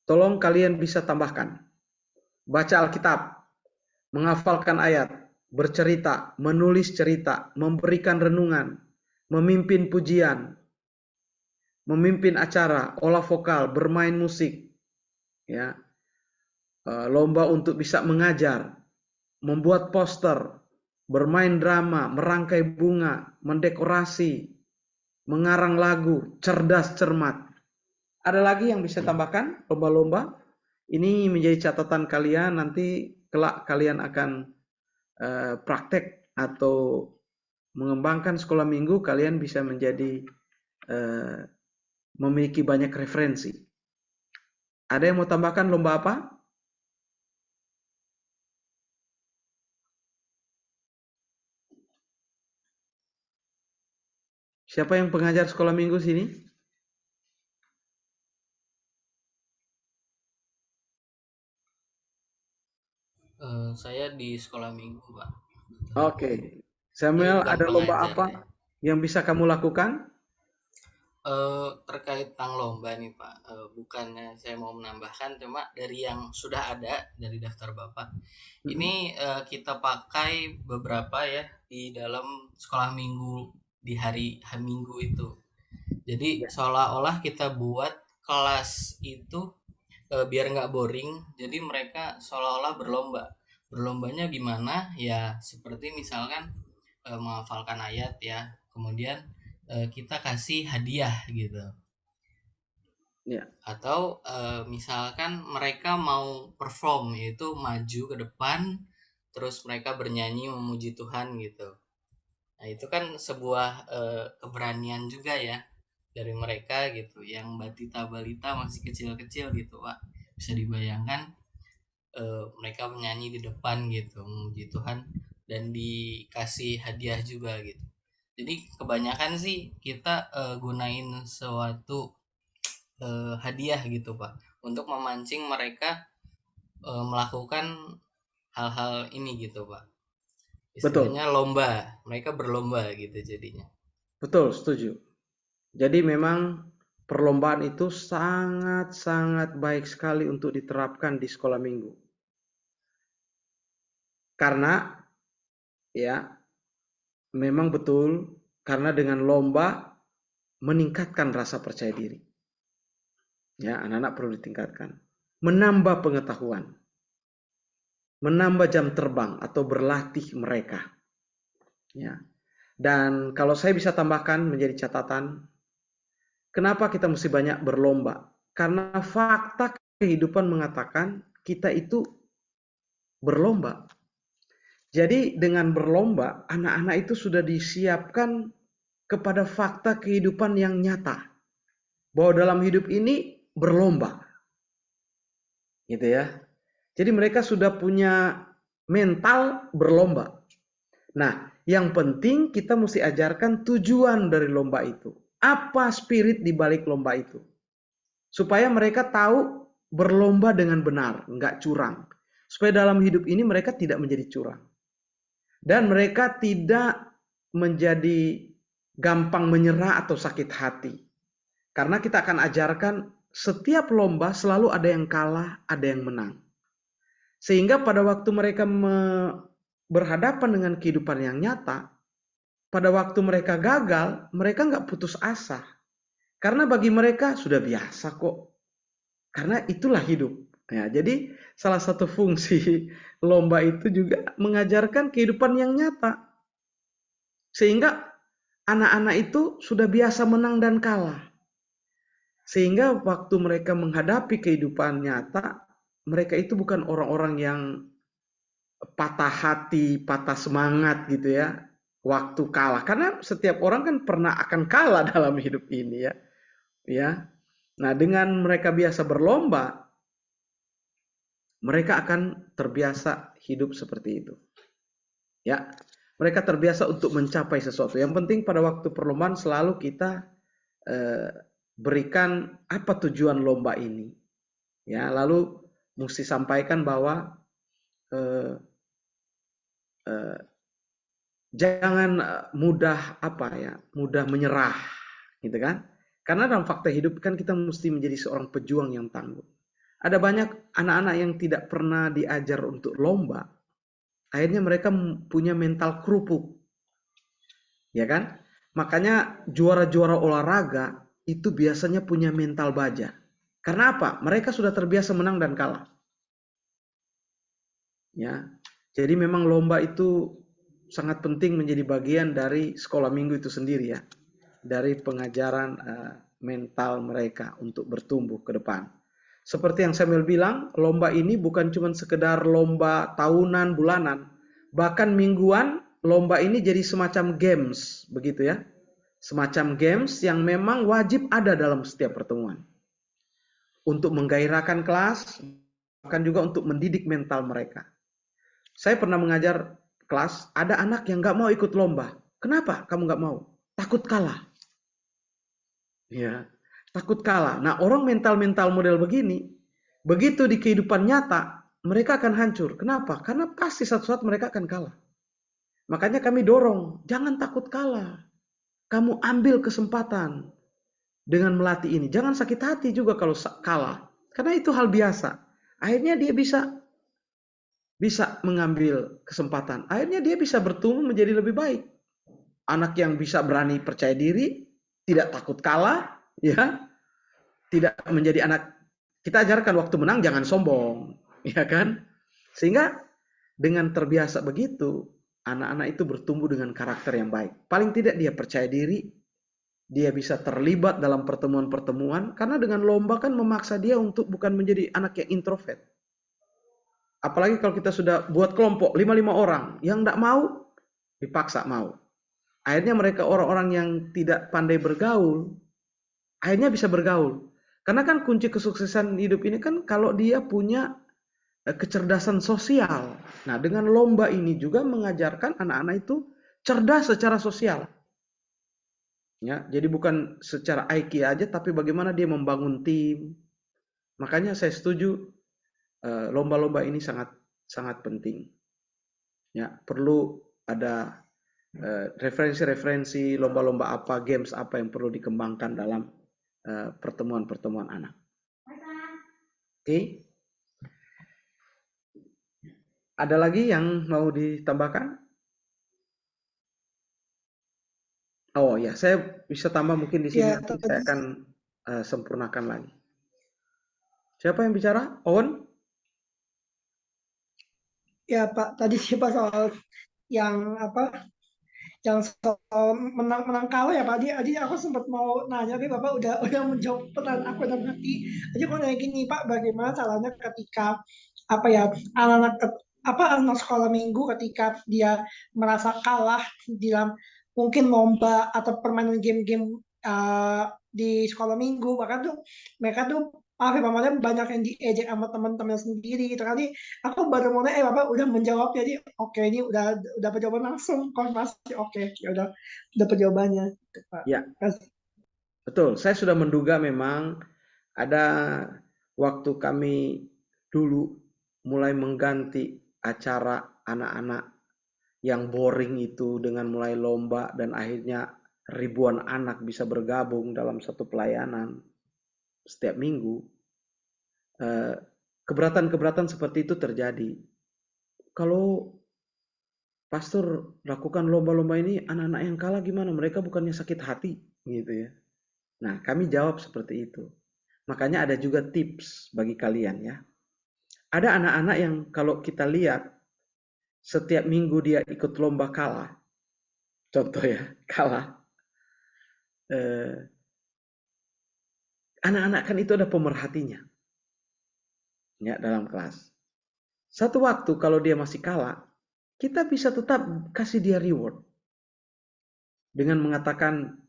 Tolong kalian bisa tambahkan. Baca Alkitab, menghafalkan ayat, bercerita, menulis cerita, memberikan renungan, memimpin pujian, memimpin acara, olah vokal, bermain musik. Ya. Lomba untuk bisa mengajar, membuat poster, bermain drama, merangkai bunga, mendekorasi, mengarang lagu, cerdas cermat. Ada lagi yang bisa tambahkan lomba-lomba? Ini menjadi catatan kalian, nanti kelak kalian akan praktek atau mengembangkan sekolah minggu, kalian bisa menjadi memiliki banyak referensi. Ada yang mau tambahkan lomba apa? Siapa yang pengajar sekolah minggu sini? Saya di sekolah minggu, Pak. Oke. Samuel, bukan ada lomba pengajar, apa ya. yang bisa kamu lakukan? Terkait tentang lomba nih Pak, bukannya saya mau menambahkan, cuma dari yang sudah ada dari daftar Bapak, ini kita pakai beberapa ya di dalam sekolah minggu di hari Minggu itu. Jadi seolah-olah kita buat kelas itu biar nggak boring, jadi mereka seolah-olah berlomba. Berlombanya gimana? Ya seperti misalkan menghafalkan ayat ya, kemudian kita kasih hadiah gitu. Ya. Atau misalkan mereka mau perform, yaitu maju ke depan terus mereka bernyanyi memuji Tuhan gitu. Nah itu kan sebuah keberanian juga ya dari mereka gitu, yang balita masih kecil-kecil gitu, Pak. Bisa dibayangkan mereka menyanyi di depan gitu memuji Tuhan dan dikasih hadiah juga gitu. Jadi kebanyakan sih kita gunain suatu hadiah gitu Pak, untuk memancing mereka melakukan hal-hal ini gitu Pak. Istilahnya lomba, mereka berlomba gitu jadinya. Betul, setuju. Jadi memang perlombaan itu sangat-sangat baik sekali untuk diterapkan di sekolah minggu. Karena ya memang betul, karena dengan lomba meningkatkan rasa percaya diri. Ya, anak-anak perlu ditingkatkan. Menambah pengetahuan. Menambah jam terbang atau berlatih mereka. Ya. Dan kalau saya bisa tambahkan menjadi catatan, kenapa kita mesti banyak berlomba? Karena fakta kehidupan mengatakan kita itu berlomba. Jadi dengan berlomba, anak-anak itu sudah disiapkan kepada fakta kehidupan yang nyata. Bahwa dalam hidup ini berlomba. Gitu ya. Jadi mereka sudah punya mental berlomba. Nah, yang penting kita mesti ajarkan tujuan dari lomba itu. Apa spirit di balik lomba itu? Supaya mereka tahu berlomba dengan benar, enggak curang. Supaya dalam hidup ini mereka tidak menjadi curang. Dan mereka tidak menjadi gampang menyerah atau sakit hati. Karena kita akan ajarkan setiap lomba selalu ada yang kalah, ada yang menang. Sehingga pada waktu mereka berhadapan dengan kehidupan yang nyata, pada waktu mereka gagal, mereka nggak putus asa. Karena bagi mereka sudah biasa kok. Karena itulah hidup. Ya, jadi salah satu fungsi lomba itu juga mengajarkan kehidupan yang nyata. Sehingga anak-anak itu sudah biasa menang dan kalah. Sehingga waktu mereka menghadapi kehidupan nyata, mereka itu bukan orang-orang yang patah hati, patah semangat gitu ya, waktu kalah. Karena setiap orang kan pernah akan kalah dalam hidup ini ya. Ya. Nah, dengan mereka biasa berlomba, mereka akan terbiasa hidup seperti itu. Ya. Mereka terbiasa untuk mencapai sesuatu. Yang penting pada waktu perlombaan selalu kita berikan apa tujuan lomba ini. Ya, lalu mesti sampaikan bahwa jangan mudah mudah menyerah, gitu kan? Karena dalam fakta hidup kan kita mesti menjadi seorang pejuang yang tangguh. Ada banyak anak-anak yang tidak pernah diajar untuk lomba, akhirnya mereka punya mental kerupuk, ya kan? Makanya juara-juara olahraga itu biasanya punya mental baja. Karena apa? Mereka sudah terbiasa menang dan kalah. Ya, jadi memang lomba itu sangat penting menjadi bagian dari sekolah minggu itu sendiri ya, dari pengajaran mental mereka untuk bertumbuh ke depan. Seperti yang Samuel bilang, lomba ini bukan cuma sekedar lomba tahunan, bulanan, bahkan mingguan. Lomba ini jadi semacam games, begitu ya, semacam games yang memang wajib ada dalam setiap pertemuan untuk menggairahkan kelas, bahkan juga untuk mendidik mental mereka. Saya pernah mengajar kelas, ada anak yang nggak mau ikut lomba. Kenapa kamu nggak mau? Takut kalah. Ya, takut kalah. Nah, orang mental-mental model begini, begitu di kehidupan nyata, mereka akan hancur. Kenapa? Karena pasti satu saat mereka akan kalah. Makanya kami dorong, jangan takut kalah. Kamu ambil kesempatan dengan melatih ini. Jangan sakit hati juga kalau kalah. Karena itu hal biasa. Akhirnya dia bisa mengambil kesempatan. Akhirnya dia bisa bertumbuh menjadi lebih baik. Anak yang bisa berani percaya diri, tidak takut kalah, ya, tidak menjadi anak, kita ajarkan waktu menang jangan sombong, ya kan? Sehingga dengan terbiasa begitu, anak-anak itu bertumbuh dengan karakter yang baik. Paling tidak dia percaya diri, dia bisa terlibat dalam pertemuan-pertemuan, karena dengan lomba kan memaksa dia untuk bukan menjadi anak yang introvert. Apalagi kalau kita sudah buat kelompok 5 orang, yang tidak mau, dipaksa mau. Akhirnya mereka orang-orang yang tidak pandai bergaul, akhirnya bisa bergaul. Karena kan kunci kesuksesan hidup ini kan kalau dia punya kecerdasan sosial. Nah, dengan lomba ini juga mengajarkan anak-anak itu cerdas secara sosial. Ya, jadi bukan secara IQ aja, tapi bagaimana dia membangun tim. Makanya saya setuju lomba-lomba ini sangat sangat penting. Ya, perlu ada referensi-referensi lomba-lomba apa, games apa yang perlu dikembangkan dalam pertemuan-pertemuan anak. Oke. Ada lagi yang mau ditambahkan? Oh ya, saya bisa tambah mungkin di sini Ya, nanti tadi saya akan sempurnakan lagi. Siapa yang bicara? Owen? ya Pak, tadi siapa soal yang apa? Yang soal menang kalah ya Pak. Jadi aku sempat mau nanya, tapi Bapak udah menjawab pertanyaan aku dalam hati. Jadi aku nanya gini Pak, bagaimana caranya ketika apa ya anak-anak anak sekolah minggu ketika dia merasa kalah di dalam mungkin lomba atau permainan game-game di sekolah minggu, bahkan tuh mereka tuh maaf ya Pak, banyak yang diejek sama teman-teman sendiri gitu. Kali aku baru mau nanya, Bapak udah menjawab, jadi oke, ini udah jawaban langsung konfirmasi, oke, ya udah jawabannya, gitu, Pak. Ya, betul. Saya sudah menduga memang ada waktu kami dulu mulai mengganti acara anak-anak yang boring itu dengan mulai lomba dan akhirnya ribuan anak bisa bergabung dalam satu pelayanan setiap minggu. Keberatan-keberatan seperti itu terjadi. Kalau pastor lakukan lomba-lomba ini, anak-anak yang kalah gimana? Mereka bukannya sakit hati, gitu ya. Nah, kami jawab seperti itu. Makanya ada juga tips bagi kalian ya. Ada anak-anak yang kalau kita lihat setiap minggu dia ikut lomba kalah. Contoh ya, kalah. Anak-anak kan itu ada pemerhatinya. Ya, dalam kelas. Satu waktu kalau dia masih kalah, kita bisa tetap kasih dia reward. Dengan mengatakan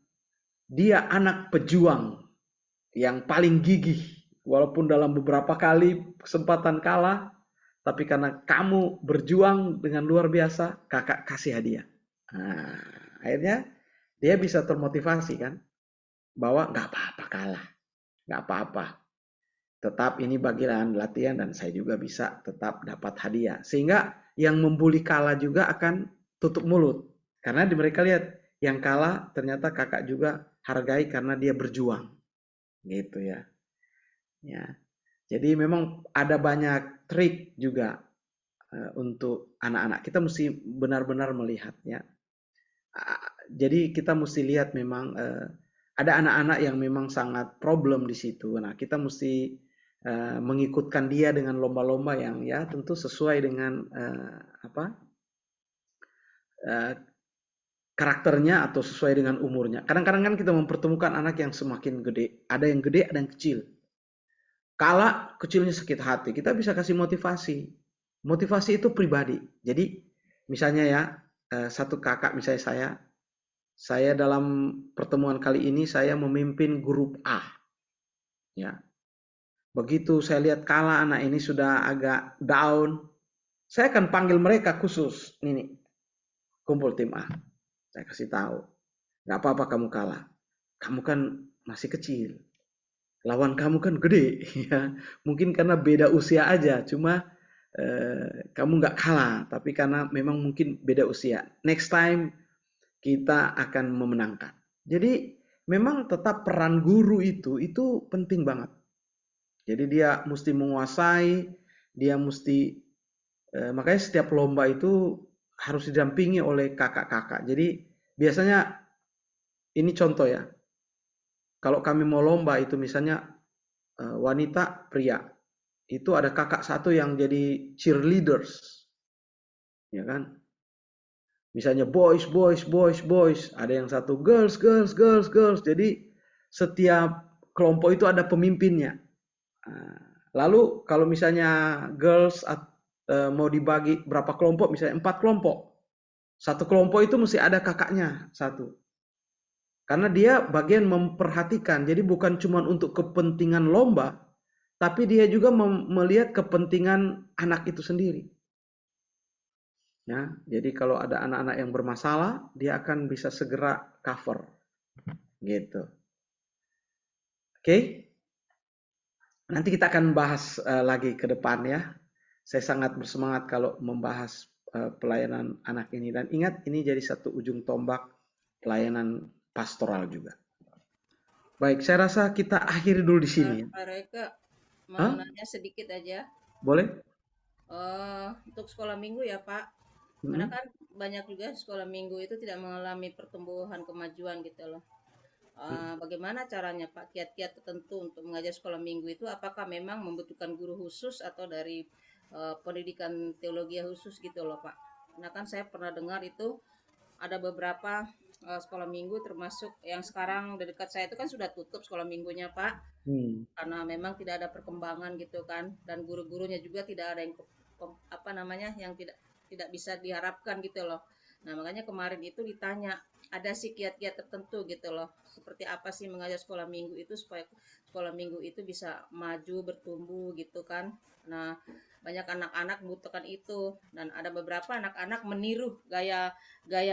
dia anak pejuang yang paling gigih. Walaupun dalam beberapa kali kesempatan kalah, tapi karena kamu berjuang dengan luar biasa, kakak kasih hadiah. Nah, akhirnya dia bisa termotivasi kan, bahwa nggak apa-apa kalah, nggak apa-apa. Tetap ini bagian latihan dan saya juga bisa tetap dapat hadiah. Sehingga yang membuli kalah juga akan tutup mulut. Karena mereka lihat yang kalah ternyata kakak juga hargai karena dia berjuang. Gitu ya. Ya. Jadi memang ada banyak trik juga untuk anak-anak. Kita mesti benar-benar melihat ya. Jadi kita mesti lihat memang ada anak-anak yang memang sangat problem di situ. Nah, kita mesti mengikutkan dia dengan lomba-lomba yang ya tentu sesuai dengan karakternya atau sesuai dengan umurnya. Kadang-kadang kan kita mempertemukan anak yang semakin gede. Ada yang gede, ada yang kecil. Kala kecilnya sakit hati, kita bisa kasih motivasi. Motivasi itu pribadi. Jadi misalnya ya, satu kakak misalnya saya dalam pertemuan kali ini saya memimpin grup A. Ya. Begitu saya lihat kala anak ini sudah agak down, saya akan panggil mereka khusus. Ini kumpul tim A. Saya kasih tahu, nggak apa-apa kamu kalah. Kamu kan masih kecil. Lawan kamu kan gede. Ya. Mungkin karena beda usia aja. Cuma kamu nggak kalah. Tapi karena memang mungkin beda usia. Next time kita akan memenangkan. Jadi memang tetap peran guru itu penting banget. Jadi dia mesti menguasai, dia mesti makanya setiap lomba itu harus didampingi oleh kakak-kakak. Jadi biasanya ini contoh ya. Kalau kami mau lomba itu misalnya wanita, pria. Itu ada kakak satu yang jadi cheerleaders, ya kan? Misalnya boys, boys, boys, boys. Ada yang satu girls, girls, girls, girls. Jadi setiap kelompok itu ada pemimpinnya. Lalu kalau misalnya girls mau dibagi berapa kelompok, misalnya 4 kelompok. Satu kelompok itu mesti ada kakaknya satu. Karena dia bagian memperhatikan. Jadi bukan cuma untuk kepentingan lomba, tapi dia juga melihat kepentingan anak itu sendiri. Ya, jadi kalau ada anak-anak yang bermasalah, dia akan bisa segera cover. Gitu. Oke? Nanti kita akan bahas lagi ke depan ya. Saya sangat bersemangat kalau membahas pelayanan anak ini. Dan ingat, ini jadi satu ujung tombak pelayanan pastoral juga. Baik, saya rasa kita akhiri dulu di sini. Pak Royke, mau nanya sedikit aja. Boleh? Untuk sekolah minggu ya Pak. Karena kan banyak juga sekolah minggu itu tidak mengalami pertumbuhan kemajuan gitu loh. Bagaimana caranya Pak, kiat-kiat tertentu untuk mengajar sekolah minggu itu, apakah memang membutuhkan guru khusus atau dari pendidikan teologi khusus gitu loh Pak. Karena kan saya pernah dengar itu ada beberapa sekolah minggu, termasuk yang sekarang di dekat saya itu kan sudah tutup sekolah minggunya Pak. Karena memang tidak ada perkembangan gitu kan, dan guru-gurunya juga tidak ada yang yang tidak bisa diharapkan gitu loh. Nah makanya kemarin itu ditanya, ada sih kiat-kiat tertentu gitu loh, seperti apa sih mengajar sekolah minggu itu supaya sekolah minggu itu bisa maju, bertumbuh gitu kan. Nah banyak anak-anak membutuhkan itu, dan ada beberapa anak-anak meniru gaya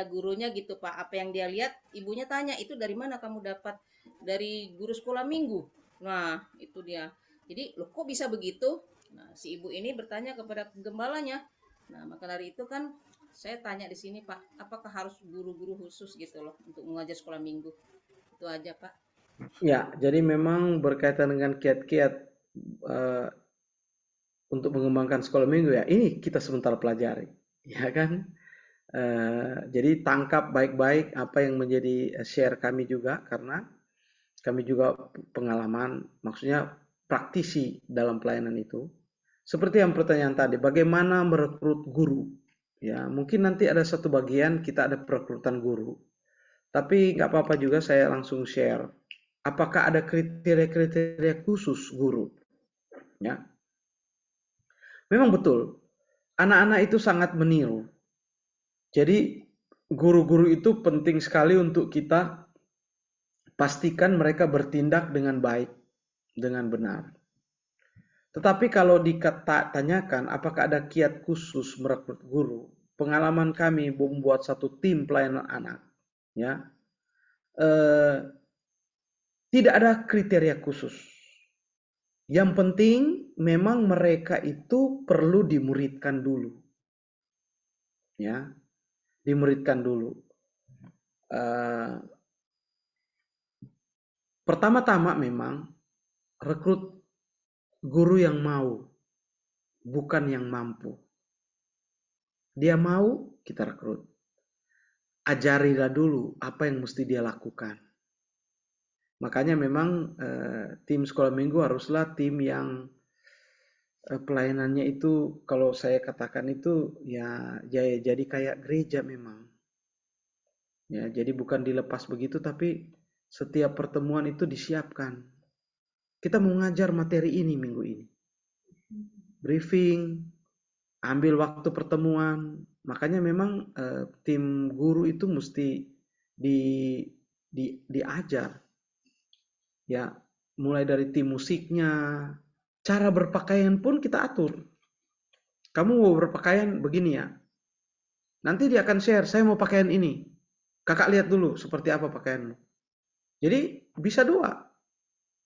gurunya gitu Pak. Apa yang dia lihat, ibunya tanya, itu dari mana kamu dapat? Dari guru sekolah minggu. Nah itu dia, jadi loh kok bisa begitu. Nah si ibu ini bertanya kepada gembalanya. Nah maka dari itu kan saya tanya di sini Pak, apakah harus guru-guru khusus gitu loh untuk mengajar sekolah minggu? Itu aja Pak. Ya, jadi memang berkaitan dengan kiat-kiat untuk mengembangkan sekolah minggu ya, ini kita sebentar pelajari, ya kan? Jadi tangkap baik-baik apa yang menjadi share kami juga, karena kami juga pengalaman, maksudnya praktisi dalam pelayanan itu. Seperti yang pertanyaan tadi, bagaimana merekrut guru? Ya, mungkin nanti ada satu bagian kita ada perekrutan guru. Tapi nggak apa-apa juga saya langsung share. Apakah ada kriteria-kriteria khusus guru? Ya, memang betul. Anak-anak itu sangat meniru. Jadi guru-guru itu penting sekali untuk kita pastikan mereka bertindak dengan baik, dengan benar. Tetapi kalau ditanyakan apakah ada kiat khusus merekrut guru, pengalaman kami membuat satu tim pelayanan anak, ya, tidak ada kriteria khusus. Yang penting memang mereka itu perlu dimuridkan dulu, ya, dimuridkan dulu. Pertama-tama memang rekrut guru yang mau, bukan yang mampu. Dia mau, kita rekrut. Ajarilah dulu apa yang mesti dia lakukan. Makanya memang tim sekolah minggu haruslah tim yang pelayanannya itu, kalau saya katakan itu ya jadi kayak gereja memang. Ya, jadi bukan dilepas begitu, tapi setiap pertemuan itu disiapkan. Kita mau ngajar materi ini minggu ini. Briefing, ambil waktu pertemuan. Makanya memang tim guru itu mesti diajar. Ya, mulai dari tim musiknya, cara berpakaian pun kita atur. Kamu mau berpakaian begini ya. Nanti dia akan share, saya mau pakaian ini. Kakak lihat dulu seperti apa pakaianmu. Jadi bisa dua.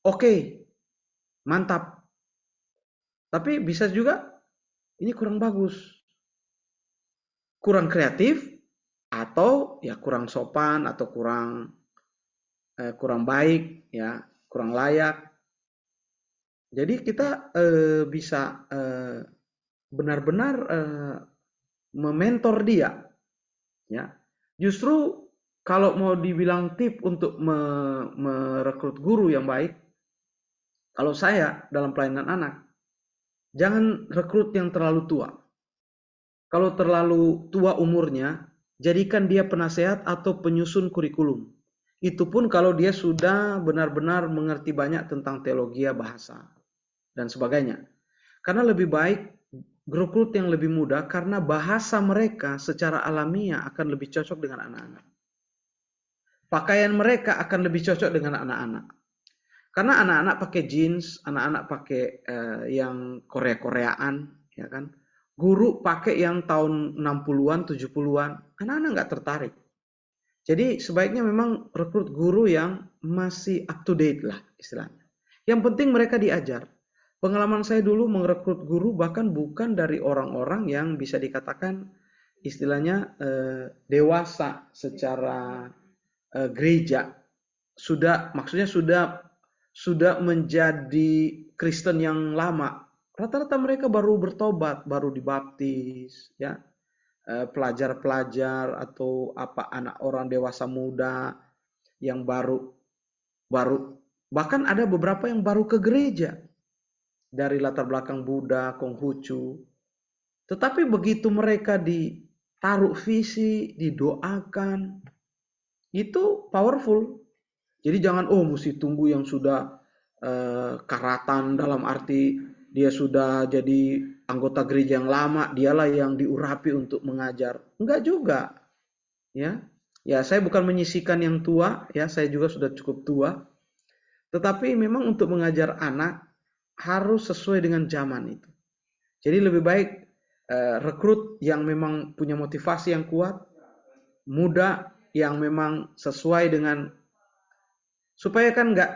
Oke, mantap. Tapi bisa juga ini kurang bagus, kurang kreatif, atau ya kurang sopan, atau kurang baik, ya kurang layak. Jadi kita bisa benar-benar mementor dia, ya. Justru kalau mau dibilang tip untuk merekrut guru yang baik, Kalau saya dalam pelayanan anak, jangan rekrut yang terlalu tua. Kalau terlalu tua umurnya, jadikan dia penasehat atau penyusun kurikulum. Itu pun kalau dia sudah benar-benar mengerti banyak tentang teologi bahasa dan sebagainya. Karena lebih baik rekrut yang lebih muda karena bahasa mereka secara alamiah akan lebih cocok dengan anak-anak. Pakaian mereka akan lebih cocok dengan anak-anak. Karena anak-anak pakai jeans, anak-anak pakai yang Korea-Koreaan, ya kan? Guru pakai yang tahun 60-an, 70-an, anak-anak nggak tertarik. Jadi sebaiknya memang rekrut guru yang masih up to date lah istilahnya. Yang penting mereka diajar. Pengalaman saya dulu merekrut guru bahkan bukan dari orang-orang yang bisa dikatakan istilahnya dewasa secara gereja. Maksudnya sudah menjadi Kristen yang lama. Rata-rata mereka baru bertobat, baru dibaptis, ya. Pelajar-pelajar atau anak orang dewasa muda yang baru bahkan ada beberapa yang baru ke gereja dari latar belakang Buddha, Konghucu. Tetapi begitu mereka ditaruh visi, didoakan, itu powerful. Jadi jangan mesti tunggu yang sudah karatan dalam arti dia sudah jadi anggota gereja yang lama, dialah yang diurapi untuk mengajar. Enggak juga. Ya. Ya, saya bukan menyisikan yang tua, ya, saya juga sudah cukup tua. Tetapi memang untuk mengajar anak harus sesuai dengan zaman itu. Jadi lebih baik rekrut yang memang punya motivasi yang kuat, muda yang memang sesuai dengan supaya kan nggak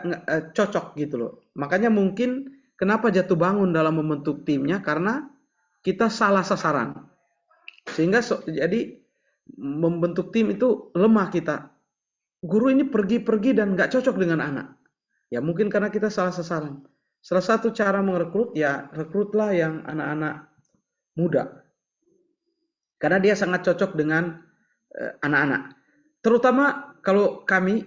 cocok gitu loh. Makanya mungkin kenapa jatuh bangun dalam membentuk timnya karena kita salah sasaran. Sehingga jadi membentuk tim itu lemah kita. Guru ini pergi dan nggak cocok dengan anak. Ya mungkin karena kita salah sasaran. Salah satu cara merekrut ya rekrutlah yang anak-anak muda. Karena dia sangat cocok dengan anak-anak. Terutama kalau kami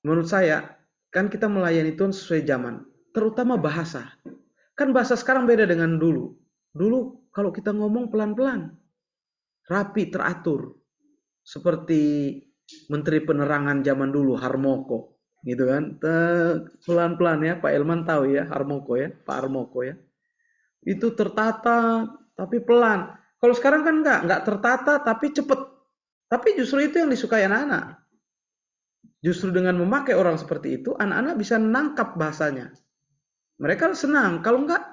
menurut saya, kan kita melayani Tuhan sesuai zaman, terutama bahasa. Kan bahasa sekarang beda dengan dulu. Dulu kalau kita ngomong pelan-pelan, rapi, teratur. Seperti Menteri Penerangan zaman dulu, Harmoko. Gitu kan, pelan-pelan ya, Pak Elman tahu ya, Harmoko ya, Pak Harmoko ya. Itu tertata, tapi pelan. Kalau sekarang kan enggak tertata, tapi cepet. Tapi justru itu yang disukai anak-anak. Justru dengan memakai orang seperti itu, anak-anak bisa menangkap bahasanya. Mereka senang. Kalau enggak,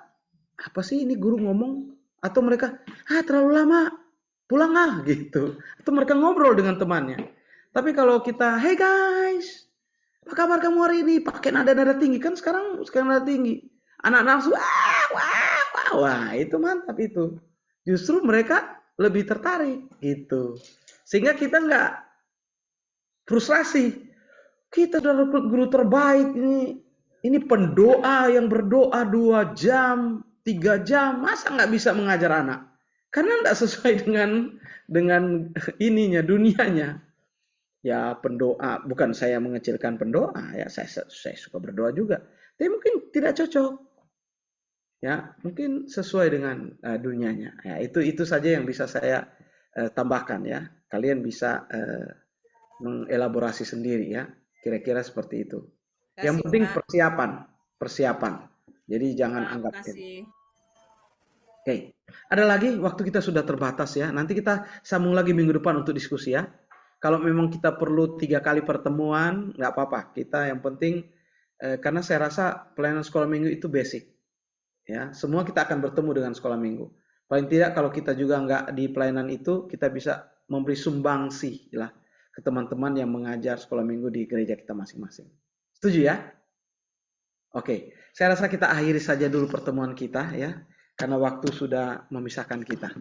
apa sih ini guru ngomong? Atau mereka, terlalu lama, pulang gitu. Atau mereka ngobrol dengan temannya. Tapi kalau kita, hey guys, apa kabar kamu hari ini? Pakai nada-nada tinggi. Kan sekarang nada tinggi. Anak-anak langsung, wah, itu mantap itu. Justru mereka lebih tertarik gitu. Sehingga kita enggak frustrasi. Kita udah rekrut guru terbaik ini pendoa yang berdoa 2 jam, 3 jam, masa nggak bisa mengajar anak? Karena nggak sesuai dengan ininya, dunianya. Ya pendoa, bukan saya mengecilkan pendoa, ya saya suka berdoa juga. Tapi mungkin tidak cocok. Ya, mungkin sesuai dengan dunianya. Ya, itu saja yang bisa saya tambahkan ya. Kalian bisa mengelaborasi sendiri ya. Kira-kira seperti itu. Yang penting persiapan. Jadi jangan anggap kasih. Oke. Ada lagi, waktu kita sudah terbatas ya. Nanti kita sambung lagi minggu depan untuk diskusi ya. Kalau memang kita perlu 3 kali pertemuan, nggak apa-apa. Kita yang penting karena saya rasa pelayanan sekolah minggu itu basic. Ya, semua kita akan bertemu dengan sekolah minggu. Paling tidak kalau kita juga nggak di pelayanan itu, kita bisa memberi sumbangsi lah ke teman-teman yang mengajar sekolah minggu di gereja kita masing-masing. Setuju ya? Oke, saya rasa kita akhiri saja dulu pertemuan kita ya, karena waktu sudah memisahkan kita.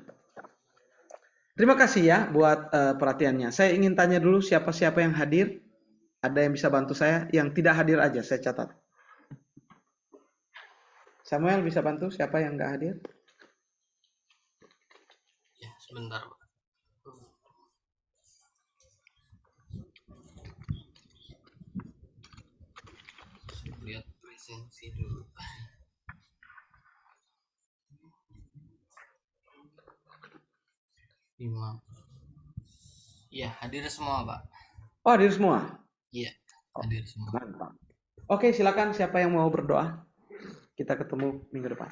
Terima kasih ya buat perhatiannya. Saya ingin tanya dulu siapa-siapa yang hadir. Ada yang bisa bantu saya? Yang tidak hadir aja saya catat. Samuel bisa bantu siapa yang nggak hadir? Ya, sebentar, Pak. Lihat presensi dulu. 5. Iya, hadir semua, Pak. Oh, hadir semua? Iya, Oh, hadir semua. mantap. Oke, silakan siapa yang mau berdoa. Kita ketemu minggu depan.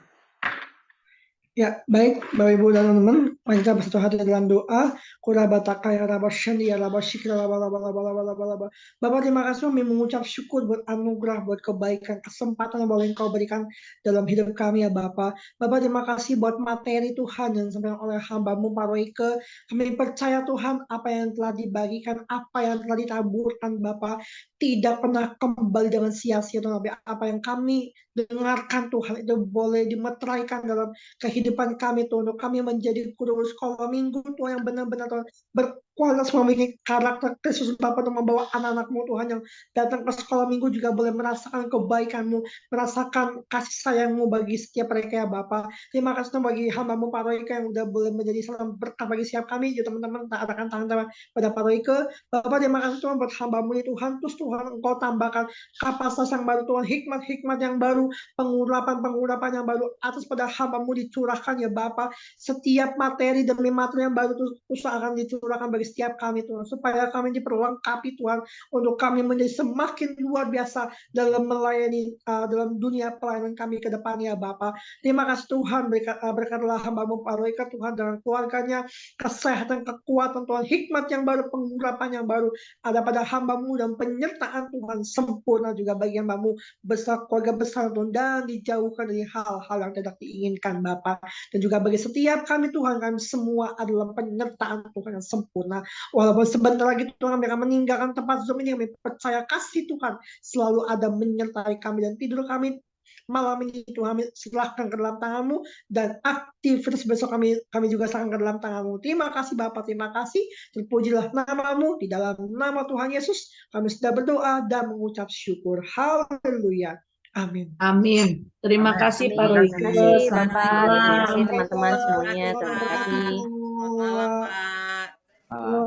Ya, baik Bapak Ibu dan teman-teman, mari kita bersatu hati dalam doa. Kurabataka ya Rabba Shandi ya Rabba Shikra Rabba Rabba Rabba Rabba Rabba Rabba. Bapak terima kasih kami mengucap syukur buat anugerah, buat kebaikan, kesempatan yang boleh Engkau berikan dalam hidup kami ya Bapak. Bapak terima kasih buat materi Tuhan yang disampaikan oleh hamba-Mu Pak Royke. Kami percaya Tuhan apa yang telah dibagikan, apa yang telah ditaburkan Bapak tidak pernah kembali dengan sia-sia Tuhan. Apa yang kami dengarkan Tuhan itu boleh dimeteraikan dalam kehidupan kami Tuhan, untuk kami menjadi guru sekolah minggu Tuhan yang benar-benar Tuhan berkualitas, memiliki karakter Kristus Bapa untuk membawa anak-anak-Mu Tuhan yang datang ke sekolah minggu juga boleh merasakan kebaikan-Mu, merasakan kasih sayang-Mu bagi setiap mereka ya Bapa. Terima kasih Tuhan bagi hamba-Mu Pak Royke yang udah boleh menjadi salam berkat bagi setiap kami, ya teman-teman, tak adakan tangan pada Pak Royke. Bapak terima kasih Tuhan buat hamba-Mu ini Tuhan, terus Tuhan Engkau tambahkan kapasitas yang baru Tuhan, hikmat-hikmat yang baru, pengurapan yang baru atas pada hamba-Mu dicurahkan ya Bapa. Setiap materi demi materi yang baru terus akan dicurahkan bagi setiap kami Tuhan, supaya kami diperlengkapi Tuhan, untuk kami menjadi semakin luar biasa dalam melayani dalam dunia pelayanan kami ke depannya Bapa. Terima kasih Tuhan, berkatlah hamba-Mu Pak Royke Tuhan dengan keluarganya, kesehatan, kekuatan Tuhan, hikmat yang baru, pengurapan yang baru ada pada hamba-Mu, dan penyertaan Tuhan sempurna juga bagi hamba-Mu besar, keluarga besar Tuhan, dan dijauhkan dari hal-hal yang tidak diinginkan Bapa. Dan juga bagi setiap kami Tuhan, kami semua adalah penyertaan Tuhan yang sempurna. Walaupun sebentar lagi Tuhan kami akan meninggalkan tempat Zoom ini, kami percaya kasih Tuhan selalu ada menyertai kami, dan tidur kami malam ini Tuhan kami serahkan ke dalam tangan-Mu, dan aktivitas besok kami juga serahkan ke dalam tangan-Mu. Terima kasih Bapa, terima kasih, terpujilah nama-Mu. Di dalam nama Tuhan Yesus kami sudah berdoa dan mengucap syukur. Haleluya. Amin. Amin. Terima kasih Pak Amin. Royke. Terima kasih Selamat Bapak, terima kasih malam. teman-teman semuanya, Terima Tuhan kasih, Pak. berkati. Selamat malam, Pak.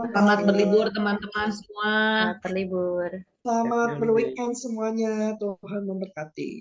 Selamat berlibur teman-teman semua. Selamat berlibur. Selamat Happy holiday. berweekend semuanya. Tuhan memberkati.